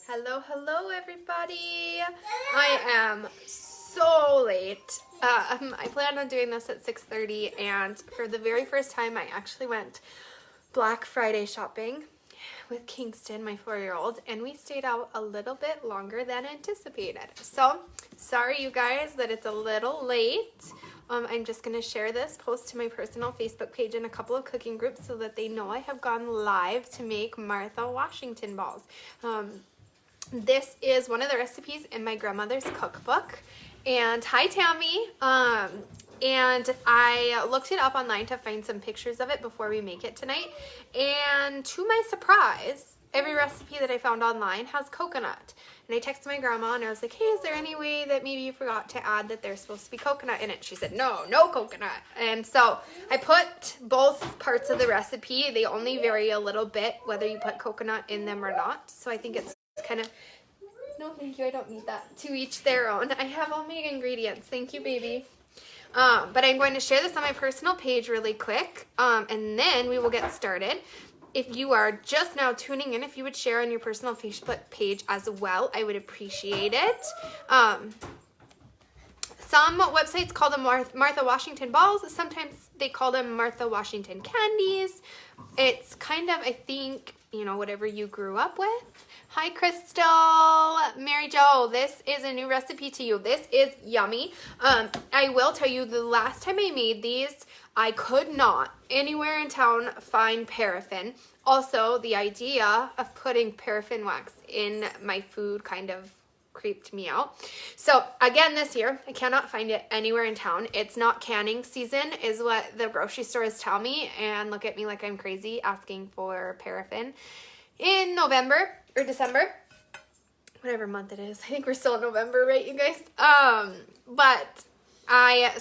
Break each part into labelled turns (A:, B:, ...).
A: Hello everybody. I am so late. I planned on doing this at 6:30, and for the very first time I actually went Black Friday shopping with Kingston, my 4-year-old, and we stayed out a little bit longer than anticipated. So sorry you guys that it's a little late. I'm just going to share this post to my personal Facebook page and a couple of cooking groups so that they know I have gone live to make Martha Washington balls. This is one of the recipes in my grandmother's cookbook. And hi Tammy. And I looked it up online to find some pictures of it before we make it tonight. And to my surprise, every recipe that I found online has coconut. And I texted my grandma and I was like, hey, is there any way that maybe you forgot to add that there's supposed to be coconut in it? She said, no coconut. And so I put both parts of the recipe. They only vary a little bit whether you put coconut in them or not. So I think it's kind of, no thank you, I don't need that. To each their own. I have all my ingredients. Thank you, baby. But I'm going to share this on my personal page really quick, and then we will get started. If you are just now tuning in, if you would share on your personal Facebook page as well, I would appreciate it. Some websites call them Martha Washington balls. Sometimes they call them Martha Washington candies. It's kind of, I think, you know, whatever you grew up with. Hi, Crystal. Mary Jo, this is a new recipe to you. This is yummy. I will tell you, the last time I made these, I could not anywhere in town find paraffin. Also, the idea of putting paraffin wax in my food kind of creeped me out. So again, this year, I cannot find it anywhere in town. It's not canning season is what the grocery stores tell me, and look at me like I'm crazy asking for paraffin in November or December, whatever month it is. I think we're still in November, right, you guys?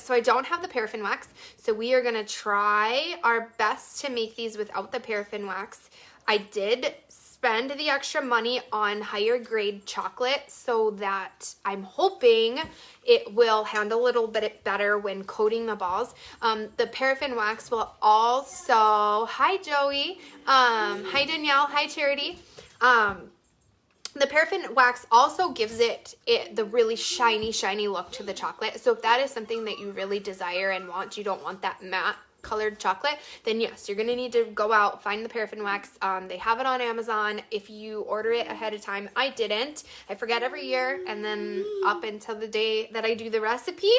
A: So I don't have the paraffin wax, so we are gonna try our best to make these without the paraffin wax. I did spend the extra money on higher grade chocolate so that I'm hoping it will handle a little bit better when coating the balls. The paraffin wax will also, hi Joey, hi Danielle, hi Charity. The paraffin wax also gives it the really shiny look to the chocolate. So if that is something that you really desire and want, you don't want that matte colored chocolate, then yes, you're going to need to go out, find the paraffin wax. They have it on Amazon if you order it ahead of time. I didn't. I forget every year, and then up until the day that I do the recipe,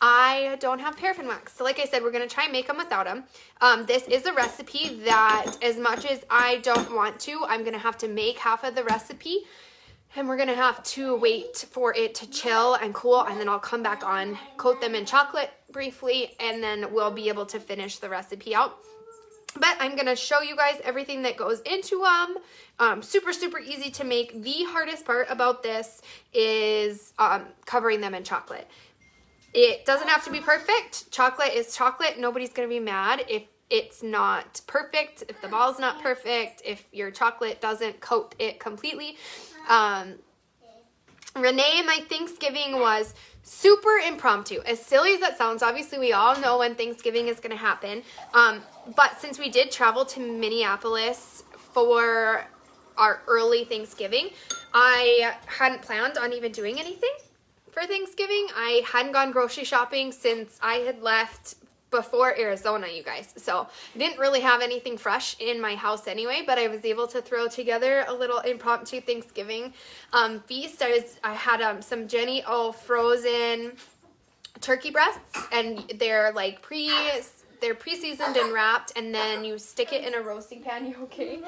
A: I don't have paraffin wax. So like I said, we're going to try and make them without them. This is a recipe that, as much as I don't want to, I'm going to have to make half of the recipe, and we're going to have to wait for it to chill and cool, and then I'll come back on, coat them in chocolate briefly, and then we'll be able to finish the recipe out. But I'm going to show you guys everything that goes into them. Super easy to make. The hardest part about this is covering them in chocolate. It doesn't have to be perfect. Chocolate is chocolate. Nobody's going to be mad if it's not perfect, if the ball's not perfect, if your chocolate doesn't coat it completely. Renee, my Thanksgiving was super impromptu. As silly as that sounds, obviously we all know when Thanksgiving is going to happen. But since we did travel to Minneapolis for our early Thanksgiving, I hadn't planned on even doing anything for Thanksgiving. I hadn't gone grocery shopping since I had left before Arizona, you guys. So I didn't really have anything fresh in my house anyway, but I was able to throw together a little impromptu Thanksgiving feast. I had some Jenny O frozen turkey breasts, and they're like pre-seasoned and wrapped, and then you stick it in a roasting pan. You okay?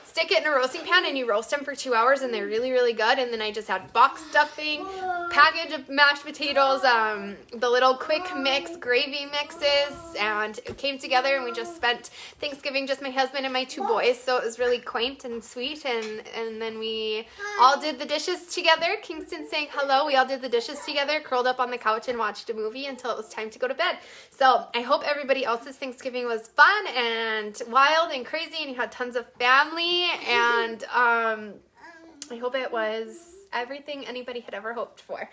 A: Stick it in a roasting pan and you roast them for 2 hours, and they're really good. And then I just had box stuffing, package of mashed potatoes, the little quick mix gravy mixes, and it came together, and we just spent Thanksgiving, just my husband and my 2 boys. So it was really quaint and sweet, and then we all did the dishes together. Kingston saying hello. We all did the dishes together, curled up on the couch and watched a movie until it was time to go to bed. So I hope everybody else's Thanksgiving was fun and wild and crazy, and you had tons of family, and I hope it was everything anybody had ever hoped for.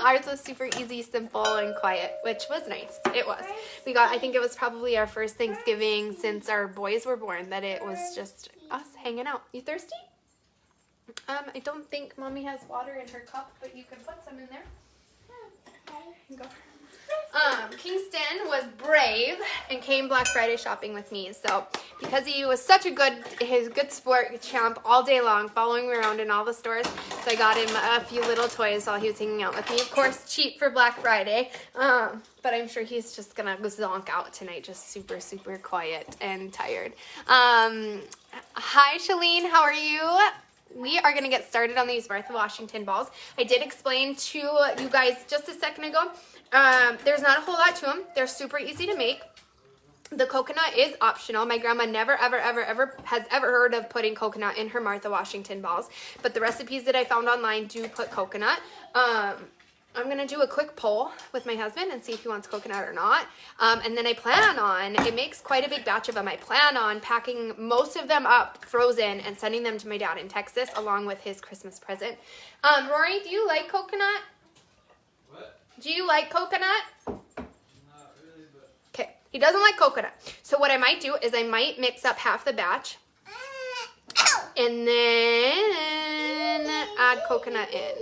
A: Ours was super easy, simple, and quiet, which was nice. It was. I think it was probably our first Thanksgiving since our boys were born that it was just us hanging out. You thirsty? I don't think Mommy has water in her cup, but you can put some in there. Go. Kingston was brave and came Black Friday shopping with me. So because he was such a good sport champ all day long, following me around in all the stores, so I got him a few little toys while he was hanging out with me. Of course, cheap for Black Friday. But I'm sure he's just gonna zonk out tonight, just super, super quiet and tired. Hi, Shalene, how are you? We are gonna get started on these Martha Washington balls. I did explain to you guys just a second ago. There's not a whole lot to them. They're super easy to make. The coconut is optional. My grandma never, ever, ever, ever has ever heard of putting coconut in her Martha Washington balls. But the recipes that I found online do put coconut. I'm going to do a quick poll with my husband and see if he wants coconut or not. And then I plan on, it makes quite a big batch of them. I plan on packing most of them up frozen and sending them to my dad in Texas along with his Christmas present. Rory, do you like coconut?
B: What?
A: Do you like coconut?
B: Not really, but...
A: Okay, he doesn't like coconut. So what I might do is I might mix up half the batch and then add coconut in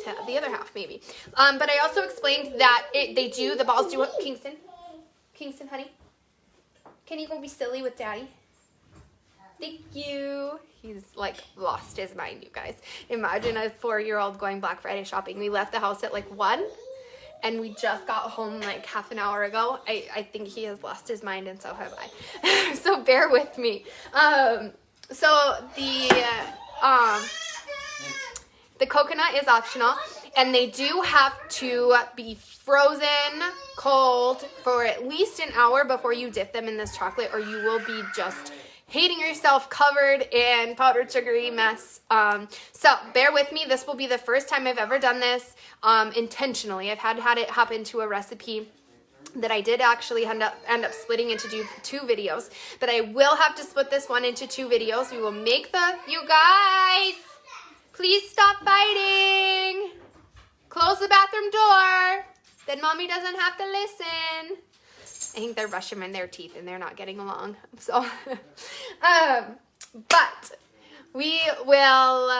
A: to the other half maybe. But I also explained that the balls do what? Kingston, honey, can you go be silly with Daddy? Thank you. He's like lost his mind, you guys. Imagine a 4-year-old going Black Friday shopping. We left the house at like 1 and we just got home like half an hour ago. I think he has lost his mind and so have I. So bear with me. So the coconut is optional, and they do have to be frozen cold for at least an hour before you dip them in this chocolate, or you will be just hating yourself, covered in powdered sugary mess. So bear with me. This will be the first time I've ever done this intentionally. I've had it happen to a recipe that I did actually end up splitting into two videos, but I will have to split this one into 2 videos. We will make you guys, please stop fighting. Close the bathroom door. Then Mommy doesn't have to listen. I think they're brushing in their teeth and they're not getting along. So, but we will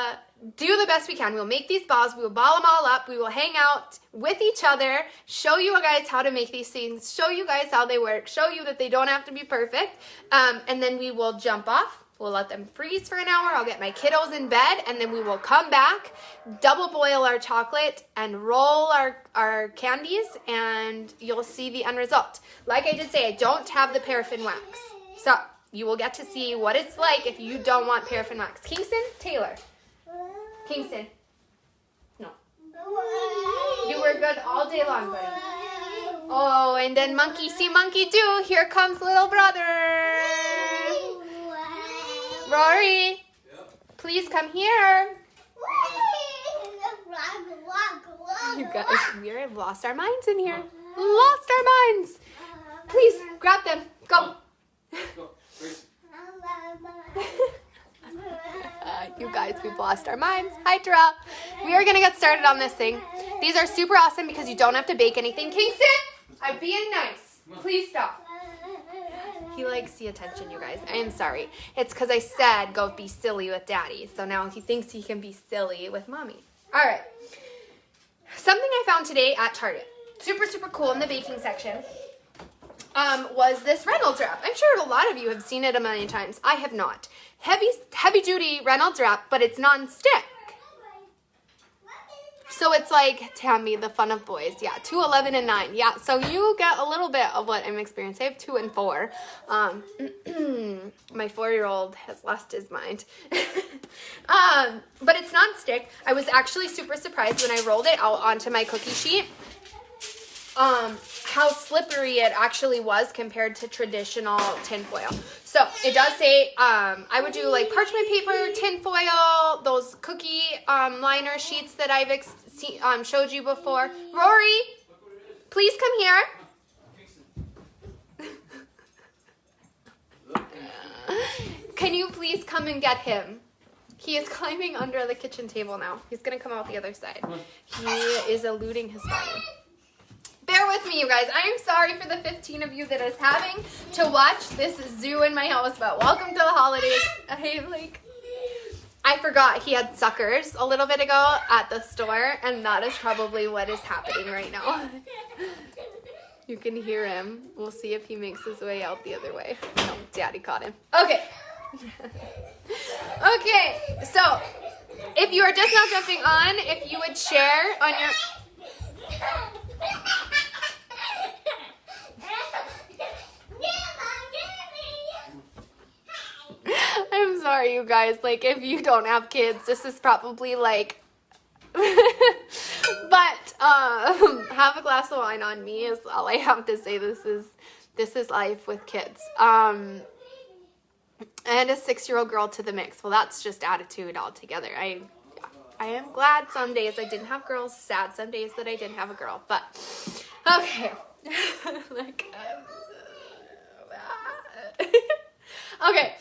A: do the best we can. We'll make these balls. We will ball them all up. We will hang out with each other, show you guys how to make these things, show you guys how they work, show you that they don't have to be perfect. And then we will jump off. We'll let them freeze for an hour. I'll get my kiddos in bed, and then we will come back, double boil our chocolate, and roll our candies, and you'll see the end result. Like I did say, I don't have the paraffin wax. So you will get to see what it's like if you don't want paraffin wax. Kingston, Taylor. Kingston. No. You were good all day long, buddy. Oh, and then monkey see, monkey do. Here comes little brother. Rory, yep. Please come here. You guys, we have lost our minds in here. Lost our minds. Please, grab them. Go. You guys, we've lost our minds. Hi, Terrell. We are going to get started on this thing. These are super awesome because you don't have to bake anything. Kingston, I'm being nice. Please stop. He likes the attention, you guys. I am sorry. It's because I said go be silly with Daddy. So now he thinks he can be silly with Mommy. All right. Something I found today at Target, super, super cool in the baking section, was this Reynolds wrap. I'm sure a lot of you have seen it a million times. I have not. Heavy duty Reynolds wrap, but it's non-stick. So it's like, Tammy, the fun of boys. Yeah, 2, 11, and 9. Yeah, so you get a little bit of what I'm experiencing. I have 2 and 4. My 4-year-old has lost his mind. But it's non-stick. I was actually super surprised when I rolled it out onto my cookie sheet. How slippery it actually was compared to traditional tin foil. So it does say I would do like parchment paper, tin foil, those cookie liner sheets that I've showed you before. Rory, please come here. Can you please come and get him? He is climbing under the kitchen table now. He's gonna come out the other side. He is eluding his father. Bear with me, you guys. I am sorry for the 15 of you that is having to watch this zoo in my house, but welcome to the holidays. Hey, Blake. I forgot he had suckers a little bit ago at the store, and that is probably what is happening right now. You can hear him. We'll see if he makes his way out the other way. No, Daddy caught him. Okay. Okay, so if you are just now jumping on, if you would share on your... I'm sorry, you guys. Like, if you don't have kids, this is probably like... But have a glass of wine on me is all I have to say. This is life with kids. And a 6-year-old girl to the mix. Well, that's just attitude altogether. I am glad some days I didn't have girls. Sad some days that I didn't have a girl. But okay. Like, okay.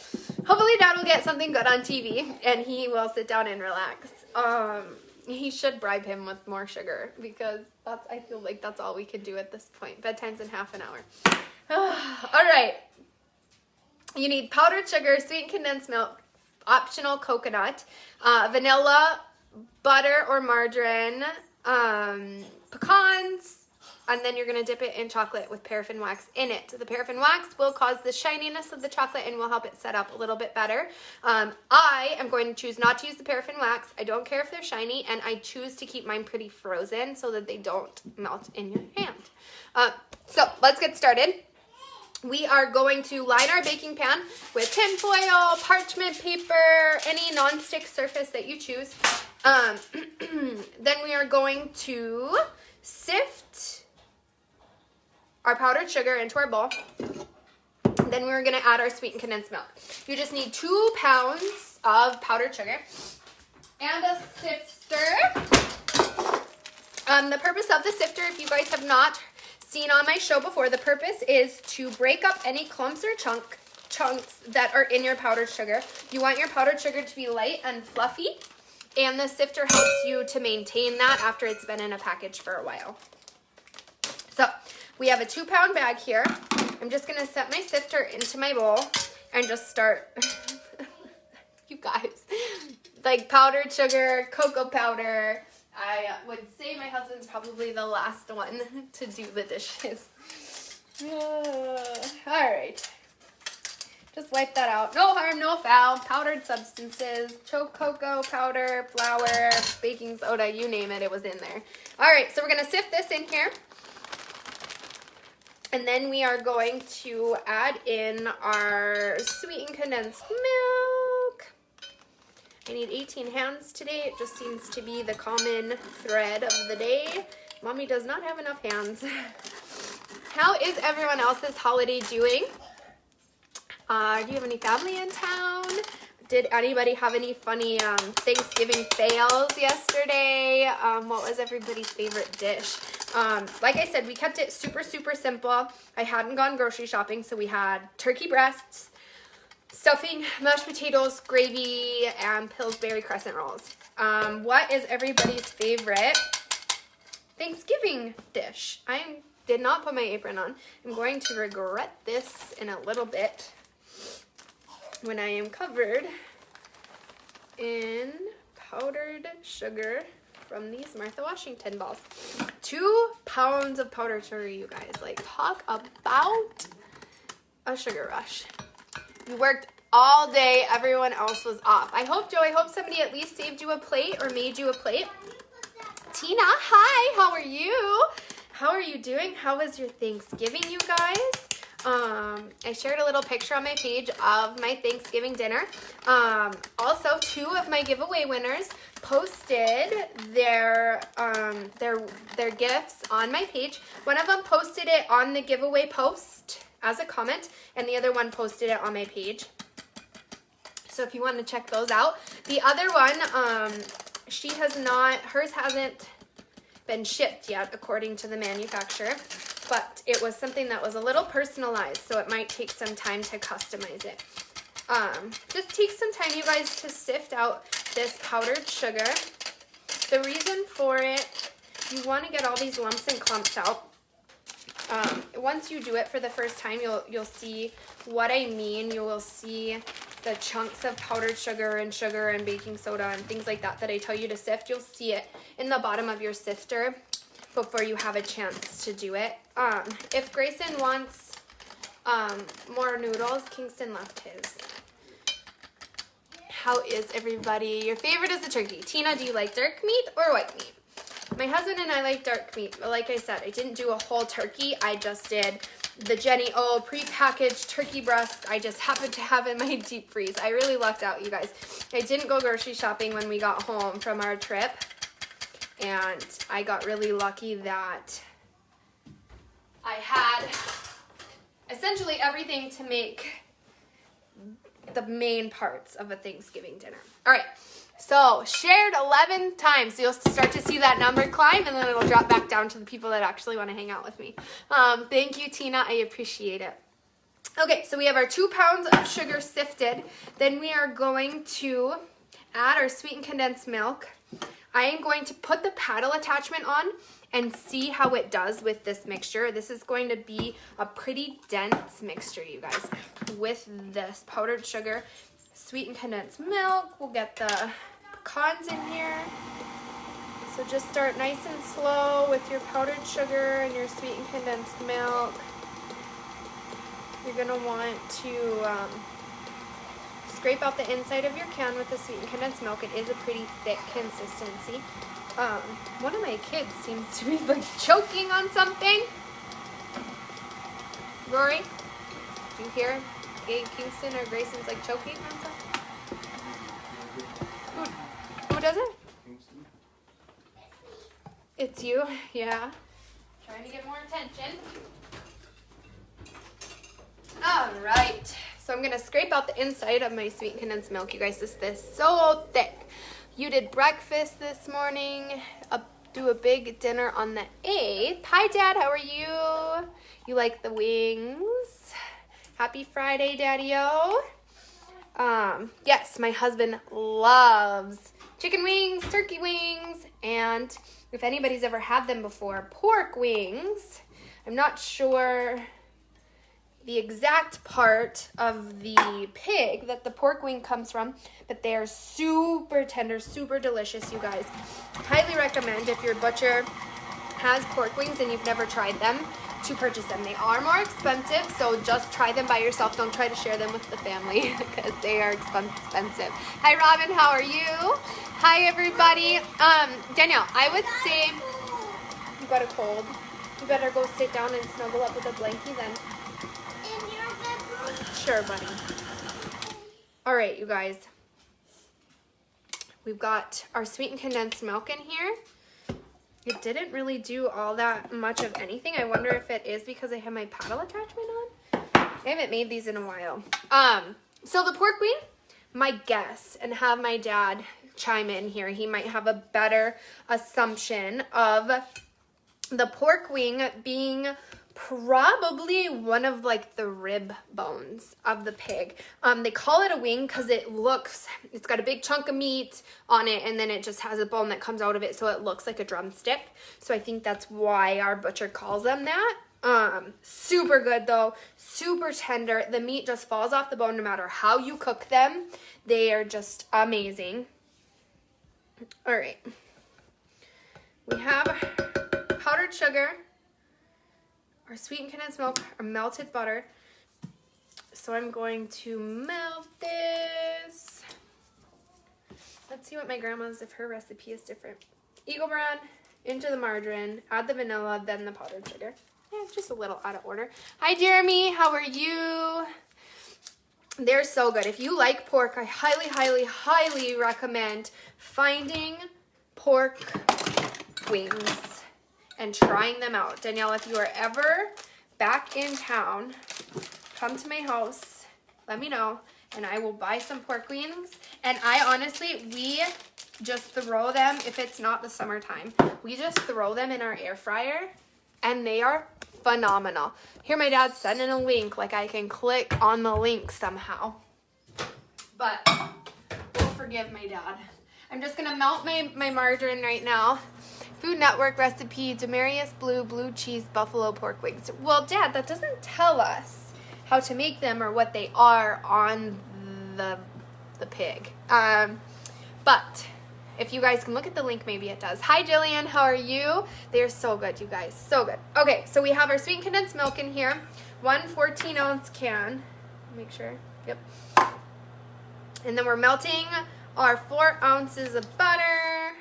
A: Hopefully Dad will get something good on TV and he will sit down and relax. He should bribe him with more sugar because I feel like that's all we can do at this point. Bedtime's in half an hour. All right. You need powdered sugar, sweetened condensed milk, optional coconut, vanilla, butter or margarine, pecans, and then you're going to dip it in chocolate with paraffin wax in it. The paraffin wax will cause the shininess of the chocolate and will help it set up a little bit better. I am going to choose not to use the paraffin wax. I don't care if they're shiny, and I choose to keep mine pretty frozen so that they don't melt in your hand. So let's get started. We are going to line our baking pan with tin foil, parchment paper, any non-stick surface that you choose. Then we are going to sift our powdered sugar into our bowl. Then we're going to add our sweetened condensed milk. You just need 2 pounds of powdered sugar and a sifter. The purpose of the sifter, if you guys have not seen on my show before, the purpose is to break up any clumps or chunks that are in your powdered sugar. You want your powdered sugar to be light and fluffy, and the sifter helps you to maintain that after it's been in a package for a while. So we have a 2-pound bag here. I'm just going to set my sifter into my bowl and just start. You guys, like powdered sugar, cocoa powder. I would say my husband's probably the last one to do the dishes. All right. Just wipe that out. No harm, no foul. Powdered substances, cocoa powder, flour, baking soda, you name it, it was in there. All right, so we're going to sift this in here. And then we are going to add in our sweetened condensed milk. I need 18 hands today. It just seems to be the common thread of the day. Mommy does not have enough hands. How is everyone else's holiday doing? Do you have any family in town? Did anybody have any funny Thanksgiving fails yesterday? What was everybody's favorite dish? Like I said, we kept it super, super simple. I hadn't gone grocery shopping, so we had turkey breasts, stuffing, mashed potatoes, gravy, and Pillsbury crescent rolls. What is everybody's favorite Thanksgiving dish? I did not put my apron on. I'm going to regret this in a little bit when I am covered in powdered sugar from these Martha Washington balls. 2 pounds of powdered sugar, you guys. Like, talk about a sugar rush. You worked all day. Everyone else was off. I hope somebody at least saved you a plate or made you a plate. Tina, hi. How are you? How are you doing? How was your Thanksgiving, you guys? I shared a little picture on my page of my Thanksgiving dinner. Also, 2 of my giveaway winners posted their gifts on my page. One of them posted it on the giveaway post as a comment, and the other one posted it on my page. So if you want to check those out. The other one, hers hasn't been shipped yet according to the manufacturer, but it was something that was a little personalized, so it might take some time to customize it. Just take some time, you guys, to sift out this powdered sugar. The reason for it, you want to get all these lumps and clumps out. Once you do it for the first time, you'll see what I mean. You will see the chunks of powdered sugar and baking soda and things like that I tell you to sift. You'll see it in the bottom of your sifter before you have a chance to do it. If Grayson wants more noodles, Kingston left his. How is everybody? Your favorite is the turkey. Tina, do you like dark meat or white meat? My husband and I like dark meat, but like I said, I didn't do a whole turkey. I just did the Jenny O prepackaged turkey breasts. I just happened to have in my deep freeze. I really lucked out, you guys. I didn't go grocery shopping when we got home from our trip, and I got really lucky that I had essentially everything to make the main parts of a Thanksgiving dinner. All right. So shared 11 times. So you'll start to see that number climb, and then it'll drop back down to the people that actually want to hang out with me. Thank you, Tina. I appreciate it. Okay, so we have our 2 pounds of sugar sifted. Then we are going to add our sweetened condensed milk. I am going to put the paddle attachment on and see how it does with this mixture. This is going to be a pretty dense mixture, you guys, with this powdered sugar, sweetened condensed milk. We'll get the pecans in here. So just start nice and slow with your powdered sugar and your sweetened condensed milk. You're gonna want to scrape out the inside of your can with the sweetened condensed milk. It is a pretty thick consistency. One of my kids seems to be like choking on something. Rory, do you hear Kingston or Grayson's like choking on something? Who does it?
B: Kingston.
A: It's you, yeah. Trying to get more attention. All right, so I'm gonna scrape out the inside of my sweetened condensed milk. You guys, this is so thick. You did breakfast this morning. Do a big dinner on the 8th. Hi, Dad, how are you? You like the wings? Happy Friday, Daddy-o. Yes, my husband loves chicken wings, turkey wings, and if anybody's ever had them before, pork wings. I'm not sure the exact part of the pig that the pork wing comes from, but they are super tender, super delicious, you guys. Highly recommend if your butcher has pork wings and you've never tried them to purchase them. They are more expensive, so just try them by yourself. Don't try to share them with the family because they are expensive. Hi, Robin, how are you? Hi, everybody. Danielle, I would say you got a cold. You better go sit down and snuggle up with a blankie then. Sure, buddy. All right, you guys. We've got our sweetened condensed milk in here. It didn't really do all that much of anything. I wonder if it is because I have my paddle attachment on. I haven't made these in a while. So the pork wing, my guess, and have my dad chime in here. He might have a better assumption of the pork wing being probably one of like the rib bones of the pig. They call it a wing because it's got a big chunk of meat on it, and then it just has a bone that comes out of it, so it looks like a drumstick. So I think that's why our butcher calls them that. Super good though, super tender. The meat just falls off the bone no matter how you cook them. They are just amazing. All right, we have powdered sugar, our sweetened condensed milk, our melted butter. So I'm going to melt this. Let's see what my grandma's, if her recipe is different. Eagle brand into the margarine, add the vanilla, then the powdered sugar. Yeah, just a little out of order. Hi, Jeremy, how are you? They're so good. If you like pork, I highly, highly, highly recommend finding pork wings and trying them out. Danielle, if you are ever back in town, come to my house, let me know, and I will buy some pork wings. And we just throw them, if it's not the summertime, we just throw them in our air fryer, and they are phenomenal. Here my dad's sending a link, like I can click on the link somehow. But we'll forgive my dad. I'm just gonna melt my margarine right now. Food Network recipe, Demarius blue cheese buffalo pork wings. Well, Dad, that doesn't tell us how to make them or what they are on the pig. But if you guys can look at the link, maybe it does. Hi, Jillian. How are you? They are so good, you guys. So good. Okay, so we have our sweetened condensed milk in here. 1 14-ounce can. Make sure. Yep. And then we're melting our 4 ounces of butter.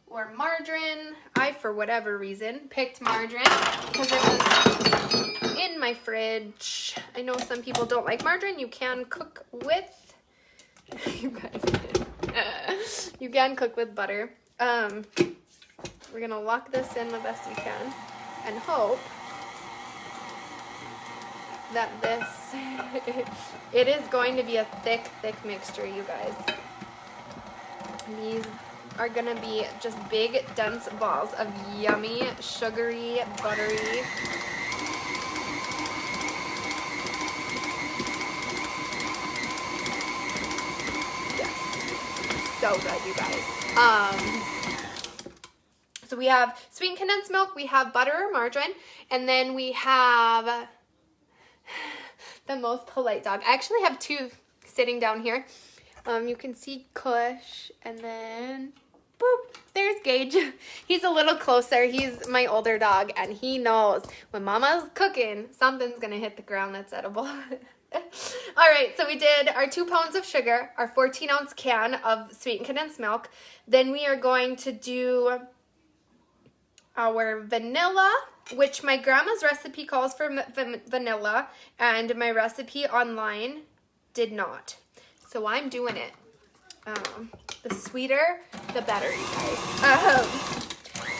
A: Or margarine. I, for whatever reason, picked margarine because it was in my fridge. I know some people don't like margarine. You can cook with, you guys, you can cook with butter. We're gonna lock this in the best we can and hope that this, it is going to be a thick mixture, you guys. These are gonna be just big, dense balls of yummy, sugary, buttery. Yes, so good, you guys. So we have sweetened condensed milk, we have butter or margarine, and then we have the most polite dog. I actually have 2 sitting down here. You can see Kush, and then boop, there's Gage. He's a little closer. He's my older dog, and he knows when Mama's cooking, something's gonna hit the ground that's edible. All right, so we did our 2 pounds of sugar, our 14-ounce can of sweetened condensed milk. Then we are going to do our vanilla, which my grandma's recipe calls for vanilla, and my recipe online did not. So I'm doing it. The sweeter, the better, you guys.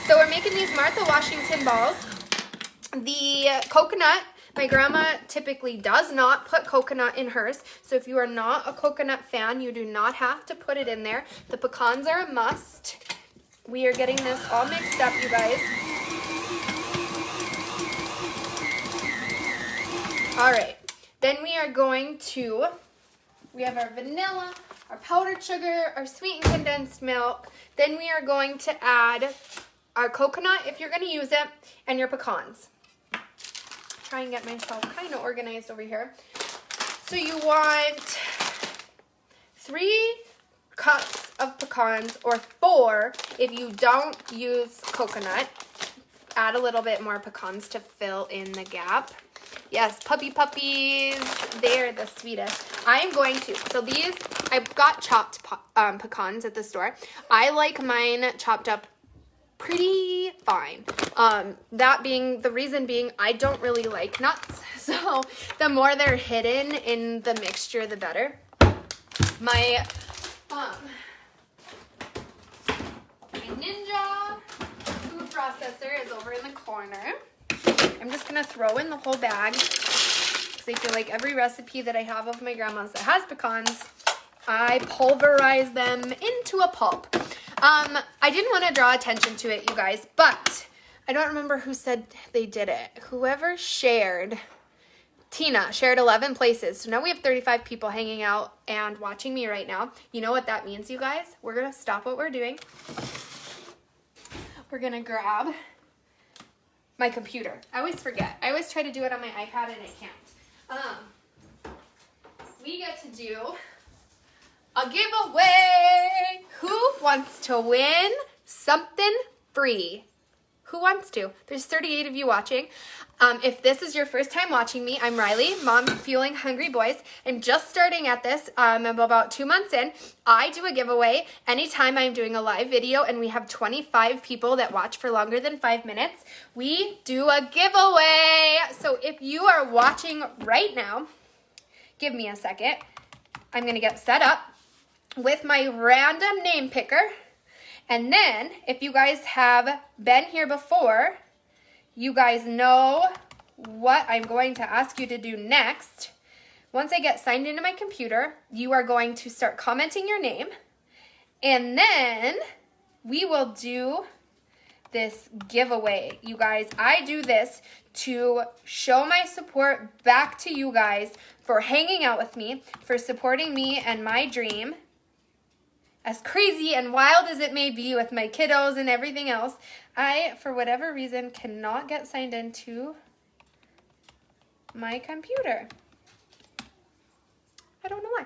A: So we're making these Martha Washington balls. The coconut, my grandma typically does not put coconut in hers. So if you are not a coconut fan, you do not have to put it in there. The pecans are a must. We are getting this all mixed up, you guys. All right. Then we are going to, we have our vanilla, our powdered sugar, our sweetened condensed milk. Then we are going to add our coconut, if you're going to use it, and your pecans. Try and get myself kind of organized over here. So you want 3 cups of pecans, or 4 if you don't use coconut. Add a little bit more pecans to fill in the gap. Yes, puppies, they're the sweetest. I'm going to, so these, I've got chopped pecans at the store. I like mine chopped up pretty fine. That being, the reason being, I don't really like nuts. So the more they're hidden in the mixture, the better. My Ninja food processor is over in the corner. I'm just gonna throw in the whole bag because I feel like every recipe that I have of my grandma's that has pecans, I pulverize them into a pulp. I didn't want to draw attention to it, you guys, but I don't remember who said they did it. Whoever shared, Tina shared 11 places. So now we have 35 people hanging out and watching me right now. You know what that means, you guys? We're gonna stop what we're doing. We're gonna grab my computer. I always forget. I always try to do it on my iPad and I can't. We get to do a giveaway. Who wants to win something free? Who wants to? There's 38 of you watching. If this is your first time watching me, I'm Riley, Mom Fueling Hungry Boys. I'm just starting at this. I'm about 2 months in. I do a giveaway anytime I'm doing a live video and we have 25 people that watch for longer than 5 minutes. We do a giveaway. So if you are watching right now, give me a second. I'm gonna get set up with my random name picker. And then if you guys have been here before, you guys know what I'm going to ask you to do next. Once I get signed into my computer, you are going to start commenting your name. And then we will do this giveaway. You guys, I do this to show my support back to you guys for hanging out with me, for supporting me and my dream. As crazy and wild as it may be with my kiddos and everything else, I, for whatever reason, cannot get signed into my computer. I don't know why.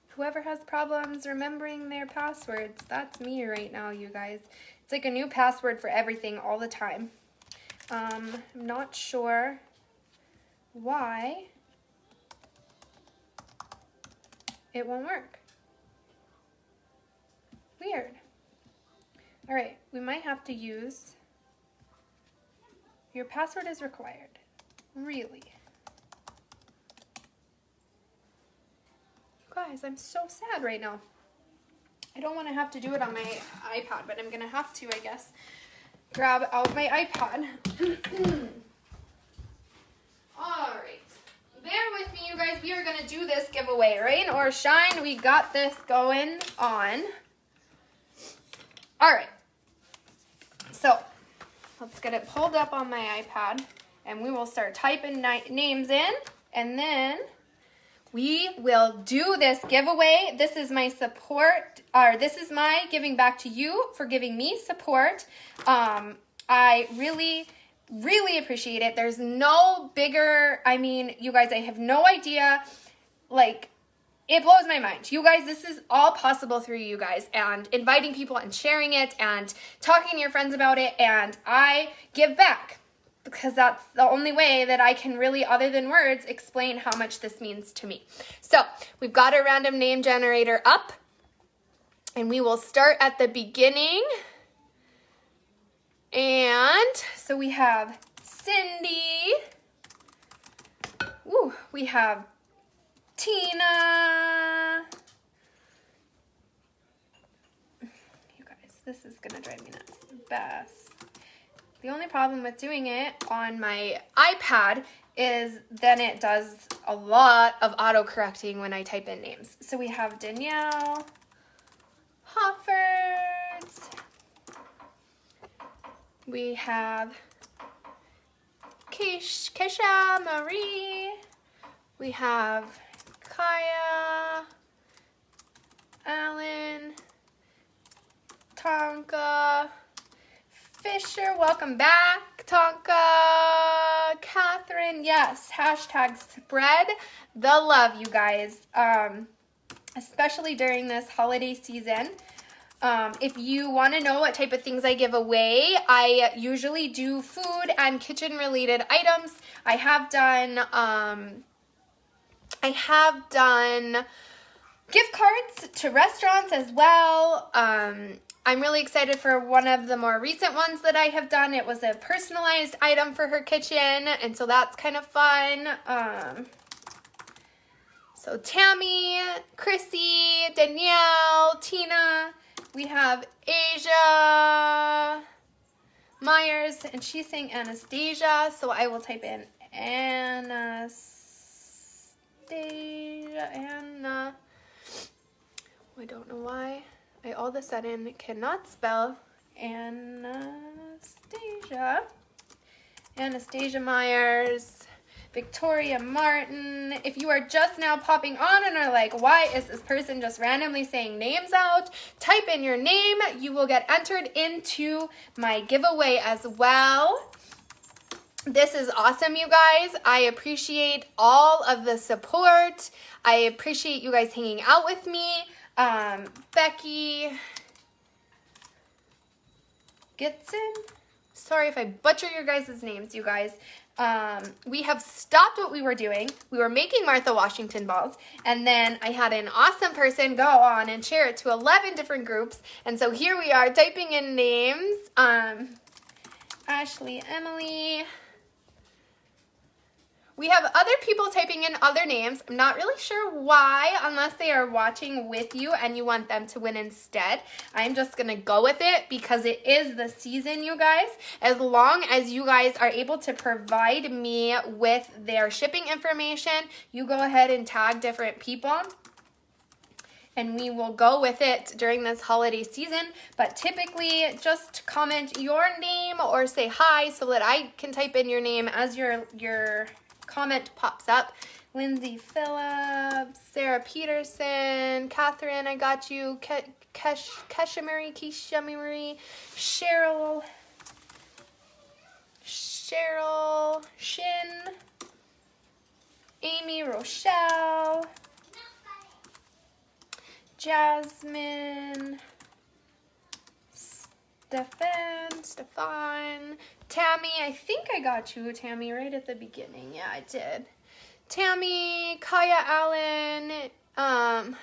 A: Whoever has problems remembering their passwords, that's me right now, you guys. It's like a new password for everything all the time. I'm not sure why it won't work. Weird. All right, we might have to use, your password is required. Really? Guys, I'm so sad right now. I don't want to have to do it on my iPad, but I'm gonna have to, I guess. Grab out my iPad. All right, bear with me, you guys. We are gonna do this giveaway, rain or shine. We got this going on. All right, so let's get it pulled up on my iPad, and we will start typing names in, and then we will do this giveaway. This is my support, or this is my giving back to you for giving me support. I really appreciate it. There's no bigger, I mean, you guys, I have no idea, like, it blows my mind. You guys, this is all possible through you guys and inviting people and sharing it and talking to your friends about it, and I give back. Because that's the only way that I can really, other than words, explain how much this means to me. So we've got a random name generator up, and we will start at the beginning. And so we have Cindy. Ooh, we have Tina. You guys, this is gonna drive me nuts. Bess. The only problem with doing it on my iPad is then it does a lot of auto-correcting when I type in names. So we have Danielle, Hofferts, we have Kesha Marie, we have Kaya, Alan, Tonka, Fisher, welcome back. Tonka, Catherine, yes, hashtag spread the love, you guys, especially during this holiday season. If you want to know what type of things I give away, I usually do food and kitchen related items. I have done gift cards to restaurants as well. I'm really excited for one of the more recent ones that I have done. It was a personalized item for her kitchen, and so that's kind of fun. So Tammy, Chrissy, Danielle, Tina, we have Asia Myers, and she's saying Anastasia, so I will type in Anastasia, Anna. I don't know why I all of a sudden cannot spell Anastasia. Anastasia Myers, Victoria Martin. If you are just now popping on and are like, why is this person just randomly saying names out? Type in your name. You will get entered into my giveaway as well. This is awesome, you guys. I appreciate all of the support. I appreciate you guys hanging out with me. Becky Gitson. Sorry if I butcher your guys' names, you guys. We have stopped what we were doing. We were making Martha Washington balls, and then I had an awesome person go on and share it to 11 different groups, and so here we are typing in names. Ashley, Emily. We have other people typing in other names. I'm not really sure why, unless they are watching with you and you want them to win instead. I'm just going to go with it because it is the season, you guys. As long as you guys are able to provide me with their shipping information, you go ahead and tag different people, and we will go with it during this holiday season. But typically, just comment your name or say hi so that I can type in your name as your comment pops up. Lindsay Phillips, Sarah Peterson, Catherine, I got you, Kesha Marie, Cheryl, Cheryl, Shin, Amy, Rochelle, Jasmine, Stefan, Tammy. I think I got you, Tammy, right at the beginning. Yeah, I did. Tammy, Kaya Allen, oh,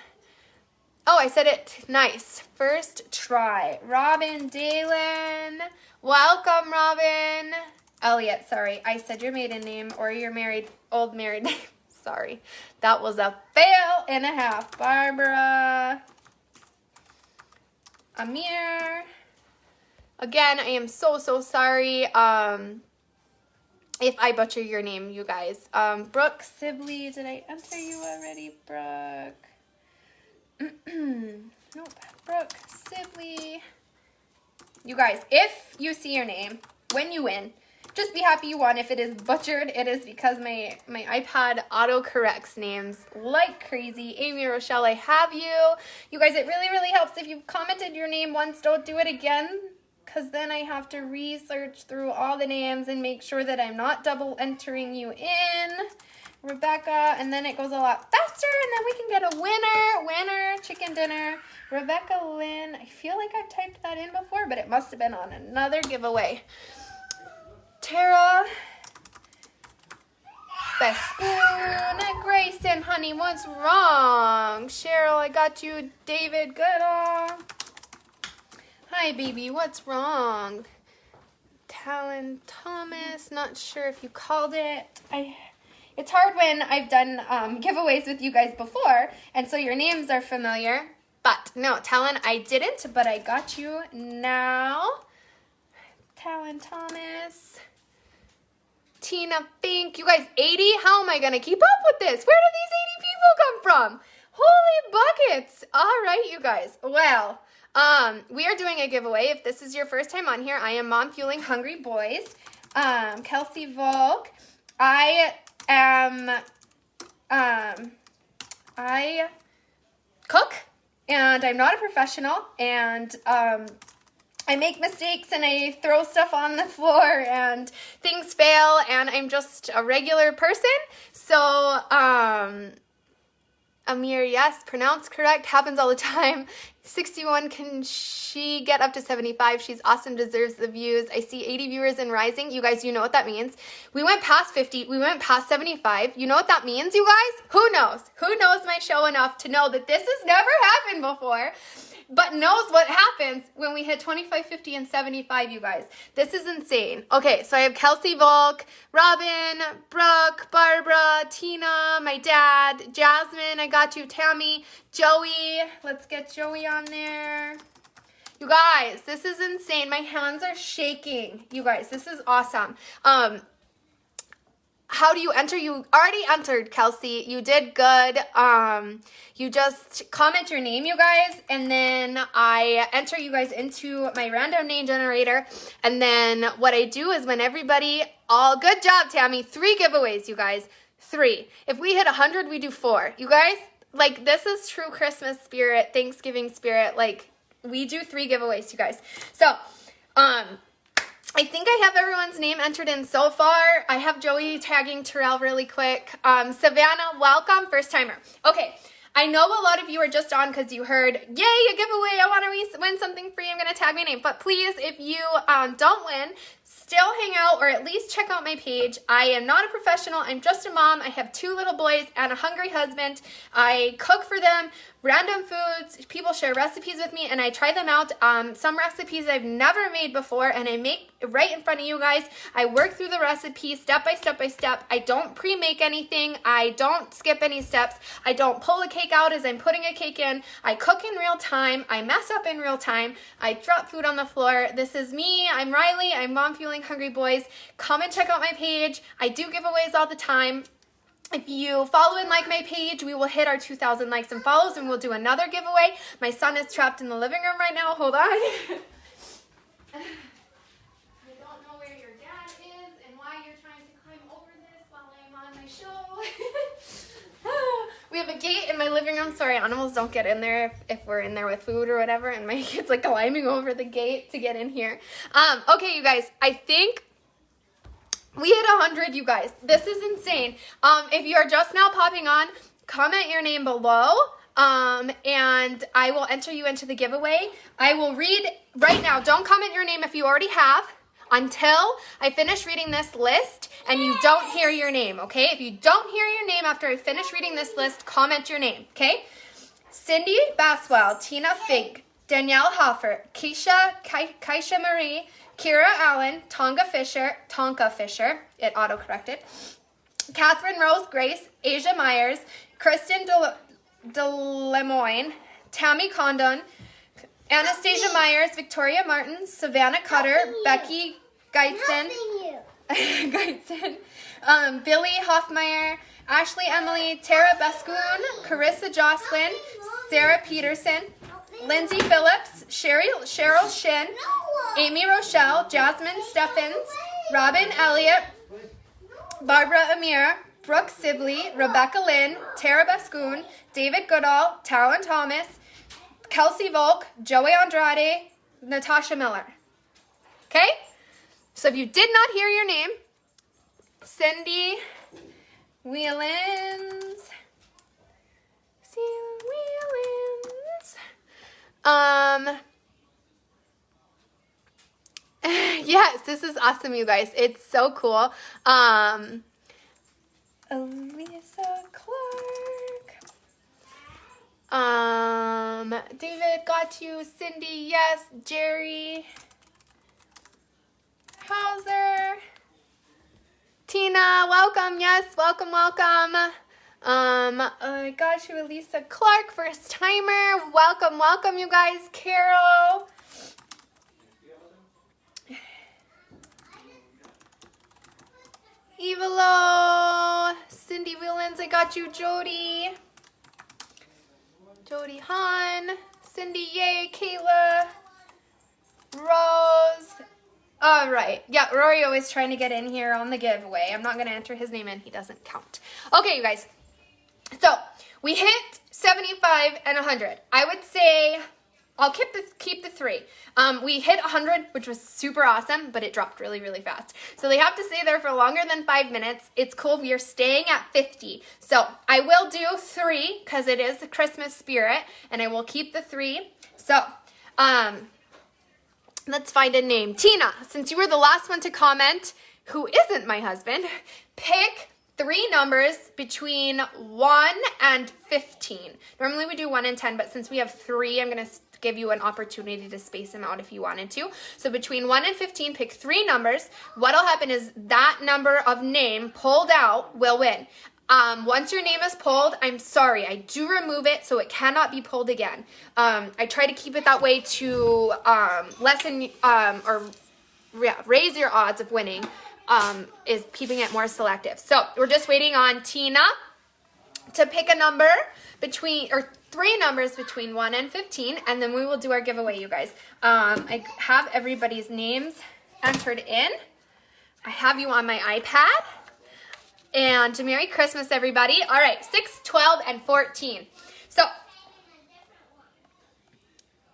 A: I said it nice. First try. Robin Dalen. Welcome, Robin. Elliot, sorry. I said your maiden name or your old married name. Sorry. That was a fail and a half. Barbara. Amir. Again, I am so sorry if I butcher your name, you guys. Brooke Sibley. Did I enter you already, Brooke? Nope. Brooke Sibley. You guys, if you see your name when you win, just be happy you won. If it is butchered, it is because my iPad auto-corrects names like crazy. Amy, Rochelle, I have you. You guys, it really helps if you've commented your name once. Don't do it again, because then I have to research through all the names and make sure that I'm not double entering you in. Rebecca, and then it goes a lot faster, and then we can get a winner, chicken dinner. Rebecca Lynn, I feel like I've typed that in before, but it must have been on another giveaway. Tara, Best Spoon, Grayson, honey, what's wrong? Cheryl, I got you. David Goodall. Hi, baby, what's wrong? Talon Thomas, not sure if you called it. It's hard when I've done giveaways with you guys before, and so your names are familiar. But no, Talon, I didn't, but I got you now. Talon Thomas. Tina Fink. You guys, 80? How am I going to keep up with this? Where did these 80 people come from? Holy buckets. All right, you guys. Well, we are doing a giveaway. If this is your first time on here, I am Mom Fueling Hungry Boys. Kelsey Volk. I cook, and I'm not a professional, and I make mistakes, and I throw stuff on the floor, and things fail, and I'm just a regular person. So, Amir, yes, pronounced correct, happens all the time. 61, can she get up to 75? She's awesome, deserves the views. I see 80 viewers and rising. You guys, you know what that means. We went past 50. We went past 75. You know what that means, you guys? Who knows? Who knows my show enough to know that this has never happened before, but knows what happens when we hit 25, 50, and 75, you guys. This is insane. Okay, so I have Kelsey Volk, Robin, Brooke, Barbara, Tina, my dad, Jasmine, I got you, Tammy, Joey. Let's get Joey on there. You guys, this is insane. My hands are shaking. You guys, this is awesome. How do you enter? You already entered, Kelsey. You did good. You just comment your name, you guys, and then I enter you guys into my random name generator. And then what I do is when everybody, good job, Tammy. 3 giveaways, you guys. 3. If we hit 100, we do 4. You guys, like, this is true Christmas spirit, Thanksgiving spirit. Like, we do 3 giveaways, you guys. So, I think I have everyone's name entered in so far. I have Joey tagging Terrell really quick. Savannah, welcome, first timer. Okay, I know a lot of you are just on because you heard, yay, a giveaway, I want to win something free, I'm going to tag my name. But please, if you don't win, still hang out or at least check out my page. I am not a professional. I'm just a mom. I have 2 little boys and a hungry husband. I cook for them, random foods. People share recipes with me and I try them out. Some recipes I've never made before and I make right in front of you guys. I work through the recipe step by step by step. I don't pre-make anything. I don't skip any steps. I don't pull a cake out as I'm putting a cake in. I cook in real time. I mess up in real time. I drop food on the floor. This is me. I'm Riley. I'm Mom Fueling Hungry Boys. Come and check out my page. I do giveaways all the time. If you follow and like my page, we will hit our 2,000 likes and follows and we'll do another giveaway. My son is trapped in the living room right now. Hold on. I don't know where your dad is and why you're trying to climb over this while I'm on my show. We have a gate in my living room. Sorry, animals don't get in there if we're in there with food or whatever. And my kid's like climbing over the gate to get in here. Okay, you guys, I think We hit 100, you guys. This is insane. If you are just now popping on, comment your name below, and I will enter you into the giveaway. I will read right now. Don't comment your name if you already have until I finish reading this list and you don't hear your name, okay? If you don't hear your name after I finish reading this list, comment your name, okay? Cindy Baswell, Tina Fink, Danielle Hoffer, Keisha Marie, Kira Allen, Tonka Fisher, it auto-corrected, Catherine Rose Grace, Asia Myers, Kristen DeLemoyne, Tammy Condon, Anastasia Myers, Victoria Martin, Savannah Cutter, Becky Geitzen, Billy Hoffmeyer, Ashley Emily, Tara Bescoon, Carissa Jocelyn, Sarah Peterson, Lindsay Phillips, Cheryl Shin, Amy Rochelle, Jasmine Steffens, Robin Elliott, Barbara Amir, Brooke Sibley, Rebecca Lynn, Tara Bescoon, David Goodall, Talon Thomas, Kelsey Volk, Joey Andrade, Natasha Miller. Okay? So if you did not hear your name, Cindy Whelans. Yes, this is awesome, you guys. It's so cool. Elisa Clark. David got you. Cindy, yes. Jerry Hauser. Tina, welcome. Yes, welcome. I got you, Elisa Clark, first timer. Welcome, you guys. Carol. Evelo, Cindy Willens, I got you, Jody Hahn, Cindy, yay, Kayla, Rose. All right, yeah, Rory always trying to get in here on the giveaway. I'm not going to enter his name in. He doesn't count. Okay, you guys, so we hit 75 and 100. I would say I'll keep the 3. We hit 100, which was super awesome, but it dropped really, really fast. So they have to stay there for longer than 5 minutes. It's cool. We are staying at 50. So I will do 3 because it is the Christmas spirit, and I will keep the 3. So let's find a name. Tina, since you were the last one to comment, who isn't my husband, pick 3 numbers between 1 and 15. Normally we do 1 and 10, but since we have 3, I'm going to give you an opportunity to space them out if you wanted to. So between 1 and 15, pick 3 numbers. What'll happen is that number of name pulled out will win. Once your name is pulled, I'm sorry, I do remove it so it cannot be pulled again. I try to keep it that way to lessen raise your odds of winning. Is keeping it more selective. So we're just waiting on Tina to pick a number between, or 3 numbers between 1 and 15, and then we will do our giveaway, you guys. I have everybody's names entered in. I have you on my iPad. And Merry Christmas, everybody. All right, 6, 12, and 14. So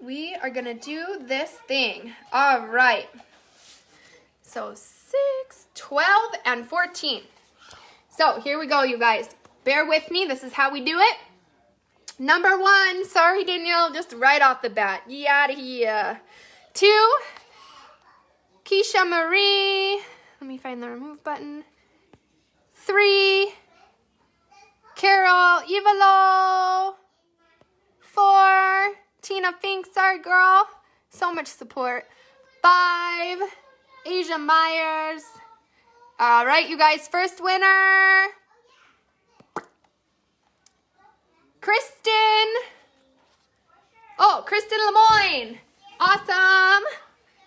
A: we are gonna do this thing. All right. So 6, 12, and 14. So here we go, you guys. Bear with me. This is how we do it. Number 1, sorry, Danielle, just right off the bat. Yada here. 2, Keisha Marie. Let me find the remove button. 3, Carol Ivalo. 4, Tina Fink. Sorry, girl. So much support. 5, Asia Myers. All right, you guys, first winner, Kristen. Oh, Kristen Lemoyne. Awesome.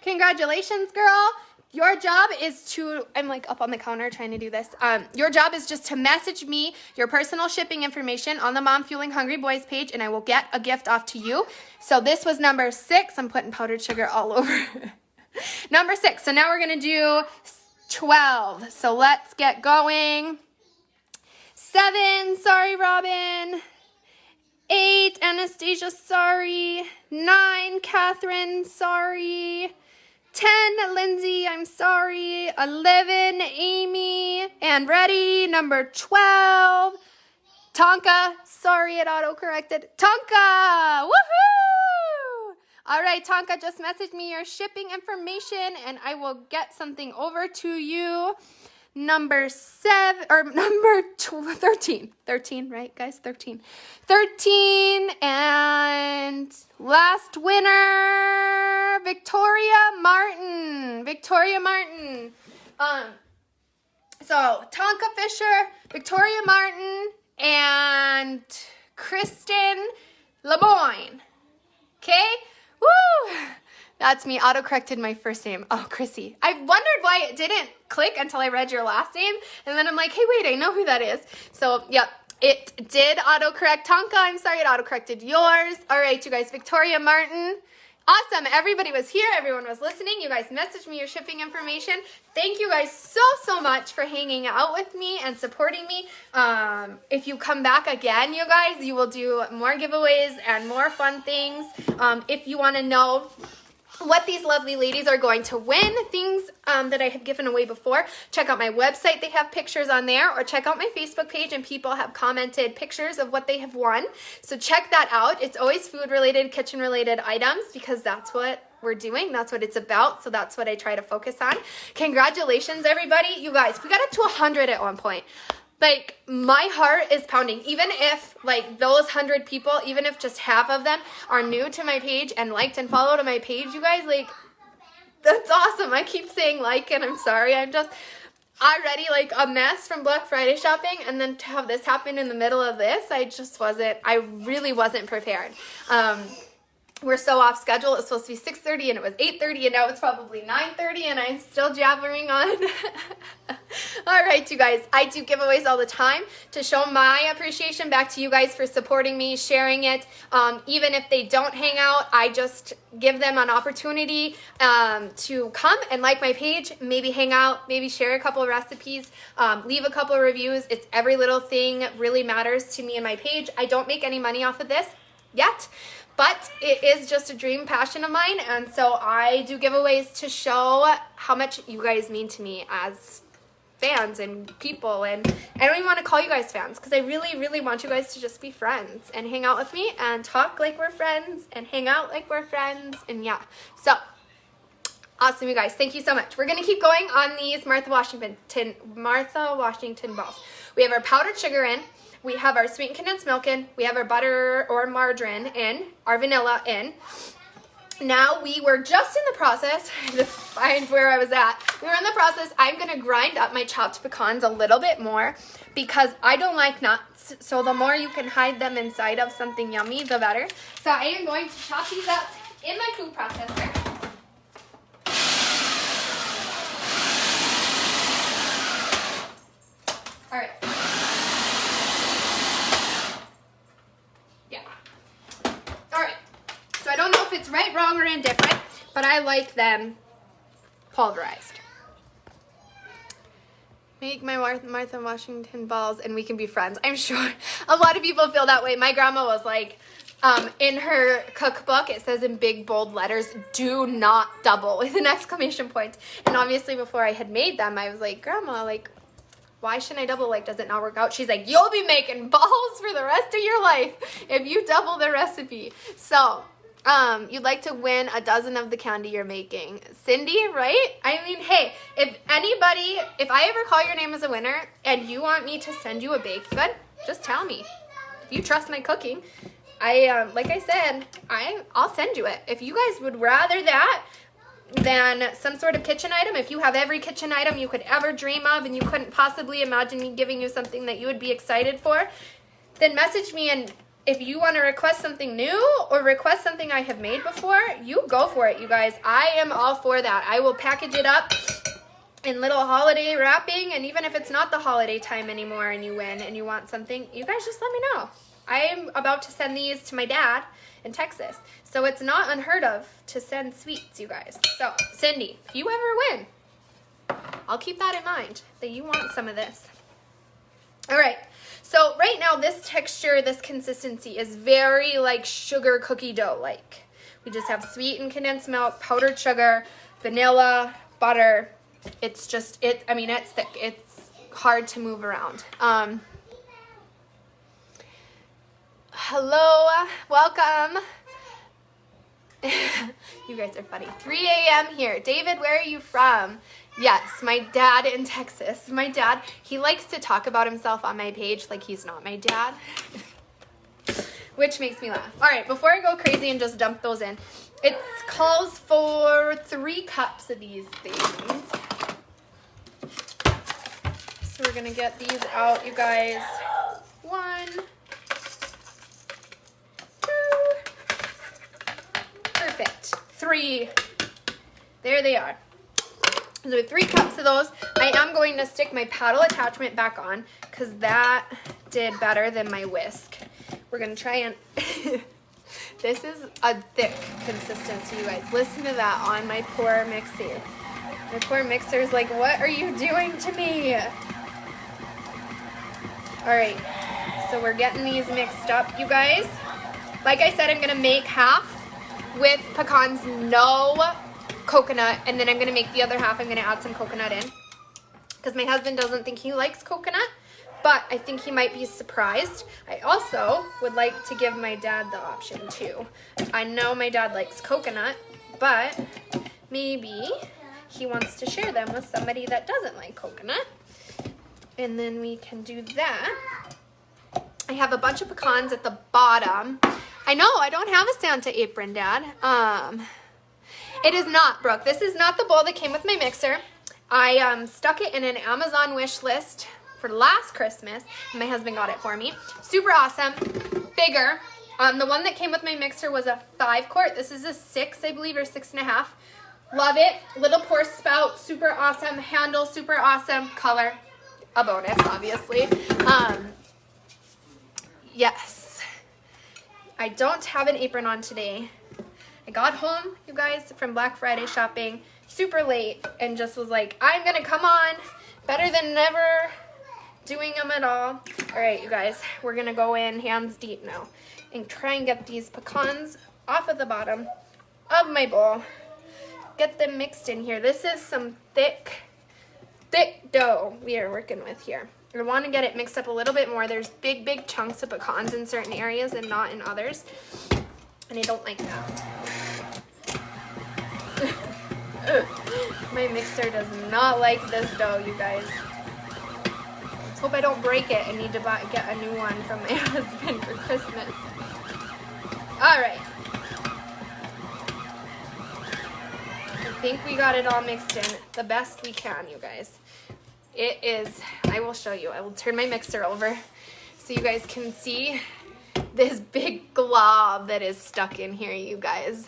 A: Congratulations, girl. Your job is to, I'm like up on the counter trying to do this. Your job is just to message me your personal shipping information on the Mom Fueling Hungry Boys page, and I will get a gift off to you. So this was number 6. I'm putting powdered sugar all over. Number 6. So now we're going to do 12. So let's get going. 7. Sorry, Robin. 8. Anastasia. Sorry. 9. Catherine. Sorry. 10, Lindsay, I'm sorry. 11, Amy. And ready, number 12, Tonka. Sorry, it auto-corrected. Tonka! Woohoo! All right, Tonka, just message me your shipping information and I will get something over to you. Number 13. 13, right, guys? 13. 13, and last winner, Victoria Martin. Victoria Martin. So, Tonka Fisher, Victoria Martin, and Kristen LeMoyne. Okay? Woo! That's me. Auto-corrected my first name. Oh, Chrissy. I wondered why it didn't click until I read your last name. And then I'm like, hey, wait, I know who that is. So, yep, it did auto-correct Tonka. I'm sorry, it auto-corrected yours. All right, you guys, Victoria Martin. Awesome. Everybody was here. Everyone was listening. You guys messaged me your shipping information. Thank you guys so much for hanging out with me and supporting me. If you come back again, you guys, you will do more giveaways and more fun things. If you want to know what these lovely ladies are going to win, things that I have given away before, check out my website. They have pictures on there, or check out my Facebook page and people have commented pictures of what they have won. So check that out. It's always food related, kitchen related items because that's what we're doing. That's what it's about. So that's what I try to focus on. Congratulations, everybody. You guys, we got up to 100 at one point. Like, my heart is pounding. Even if, like, those 100 people, even if just half of them are new to my page and liked and followed my page, you guys, like, that's awesome. I keep saying like, and I'm sorry. I'm just already, like, a mess from Black Friday shopping, and then to have this happen in the middle of this, I really wasn't prepared. We're so off schedule. It was supposed to be 6:30 and it was 8:30 and now it's probably 9:30 and I'm still jabbering on. All right, you guys, I do giveaways all the time to show my appreciation back to you guys for supporting me, sharing it. Even if they don't hang out, I just give them an opportunity to come and like my page, maybe hang out, maybe share a couple of recipes, leave a couple of reviews. It's every little thing really matters to me and my page. I don't make any money off of this yet, but it is just a dream passion of mine, and so I do giveaways to show how much you guys mean to me as fans and people, and I don't even want to call you guys fans because I really want you guys to just be friends and hang out with me and talk like we're friends and hang out like we're friends, and yeah. So, awesome, you guys. Thank you so much. We're going to keep going on these Martha Washington balls. We have our powdered sugar in. We have our sweetened condensed milk in. We have our butter or margarine in. Our vanilla in. Now we were just in the process to find where I was at. We were in the process. I'm going to grind up my chopped pecans a little bit more because I don't like nuts. So the more you can hide them inside of something yummy, the better. So I am going to chop these up in my food processor. All right. So I don't know if it's right, wrong, or indifferent, but I like them pulverized. Make my Martha Washington balls and we can be friends. I'm sure a lot of people feel that way. My grandma was like, in her cookbook, it says in big bold letters, do not double with an exclamation point. And obviously before I had made them, I was like, Grandma, like, why shouldn't I double? Like, does it not work out? She's like, you'll be making balls for the rest of your life if you double the recipe. So, you'd like to win a dozen of the candy you're making. Cindy, right? I mean, hey, if I ever call your name as a winner and you want me to send you a baked good, just tell me. If you trust my cooking, like I said, I'll send you it. If you guys would rather that than some sort of kitchen item, if you have every kitchen item you could ever dream of and you couldn't possibly imagine me giving you something that you would be excited for, then message me, and if you want to request something new or request something I have made before, you go for it, you guys. I am all for that. I will package it up in little holiday wrapping, and even if it's not the holiday time anymore and you win and you want something, you guys just let me know. I am about to send these to my dad in Texas, so it's not unheard of to send sweets, you guys. So, Cindy, if you ever win, I'll keep that in mind, that you want some of this. All right. So right now, this texture, this consistency is very like sugar cookie dough like. We just have sweetened condensed milk, powdered sugar, vanilla, butter. It's just, I mean, it's thick. It's hard to move around. Hello, welcome. You guys are funny. 3 a.m. here. David, where are you from? Yes, my dad in Texas. My dad, he likes to talk about himself on my page like he's not my dad, which makes me laugh. All right, before I go crazy and just dump those in, it calls for 3 cups of these things. So we're gonna get these out, you guys. 1, 2, perfect. 3. There they are. So with 3 cups of those, I am going to stick my paddle attachment back on because that did better than my whisk. We're gonna try and, this is a thick consistency, you guys. Listen to that on my poor mixer. My poor mixer is like, what are you doing to me? All right, so we're getting these mixed up, you guys. Like I said, I'm gonna make half with pecans, no coconut, and then I'm gonna make the other half. I'm gonna add some coconut in because my husband doesn't think he likes coconut, but I think he might be surprised. I also would like to give my dad the option too. I know my dad likes coconut, but maybe he wants to share them with somebody that doesn't like coconut. And then we can do that. I have a bunch of pecans at the bottom. I know, I don't have a Santa apron, Dad. It is not, Brooke. This is not the bowl that came with my mixer. I stuck it in an Amazon wish list for last Christmas. My husband got it for me. Super awesome. Bigger. The one that came with my mixer was a 5-quart. This is a 6, I believe, or 6.5. Love it. Little pour spout. Super awesome. Handle. Super awesome. Color. A bonus, obviously. Yes. I don't have an apron on today. I got home, you guys, from Black Friday shopping super late and just was like, I'm gonna come on better than never doing them at all. All right, you guys, we're gonna go in hands deep now and try and get these pecans off of the bottom of my bowl. Get them mixed in here. This is some thick dough we are working with here. I want to get it mixed up a little bit more. There's big chunks of pecans in certain areas and not in others. And I don't like that. My mixer does not like this dough, you guys. Let's hope I don't break it. I need to get a new one from my husband for Christmas. All right. I think we got it all mixed in the best we can, you guys. It is, I will show you. I will turn my mixer over so you guys can see this big glob that is stuck in here, you guys.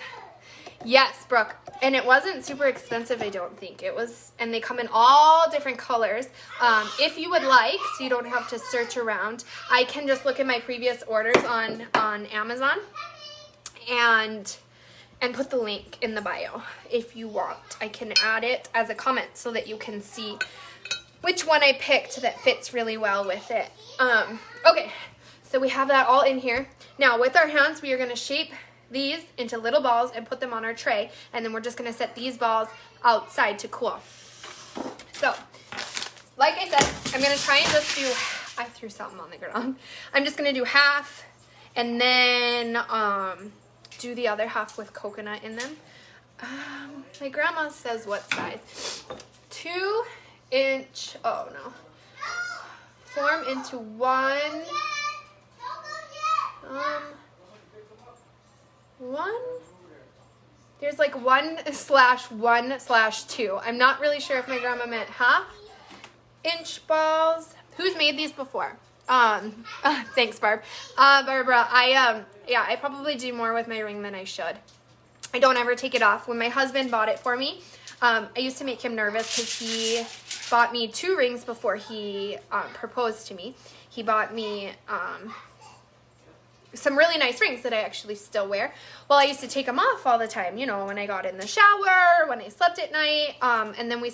A: Yes, Brooke. And it wasn't super expensive, I don't think. It was, and they come in all different colors. If you would like, so you don't have to search around, I can just look at my previous orders on Amazon and put the link in the bio if you want. I can add it as a comment so that you can see which one I picked that fits really well with it. Okay, so we have that all in here. Now with our hands, we are gonna shape these into little balls and put them on our tray, and then we're just gonna set these balls outside to cool. So, like I said, I'm gonna try and just do, I threw something on the ground. I'm just gonna do half and then do the other half with coconut in them. My grandma says what size? 2-inch, oh no. Form into one. There's like 1/1/2. I'm not really sure if my grandma meant 1/2-inch balls. Who's made these before? Thanks, Barb. Barbara, I probably do more with my ring than I should. I don't ever take it off. When my husband bought it for me, I used to make him nervous because he bought me 2 rings before he proposed to me. He bought me some really nice rings that I actually still wear. Well, I used to take them off all the time, you know, when I got in the shower, when I slept at night, and then we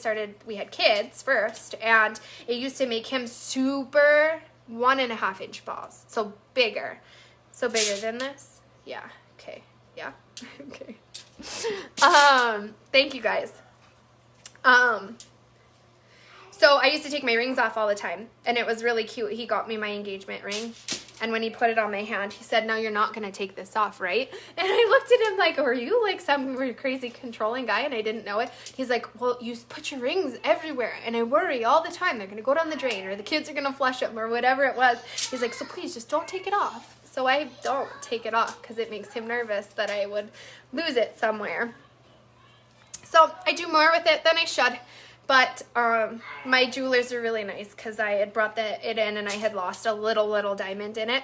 A: had kids first, and it used to make him super 1.5-inch balls, so bigger than this. Yeah, okay, yeah, okay. Thank you guys. So I used to take my rings off all the time, and it was really cute. He got me my engagement ring, and when he put it on my hand, he said, "No, you're not going to take this off, right?" And I looked at him like, "Are you like some crazy controlling guy?" And I didn't know it. He's like, "Well, you put your rings everywhere, and I worry all the time they're going to go down the drain, or the kids are going to flush them, or whatever it was." He's like, "So please just don't take it off." So I don't take it off because it makes him nervous that I would lose it somewhere. So I do more with it than I should. But my jewelers are really nice because I had brought it in and I had lost a little diamond in it.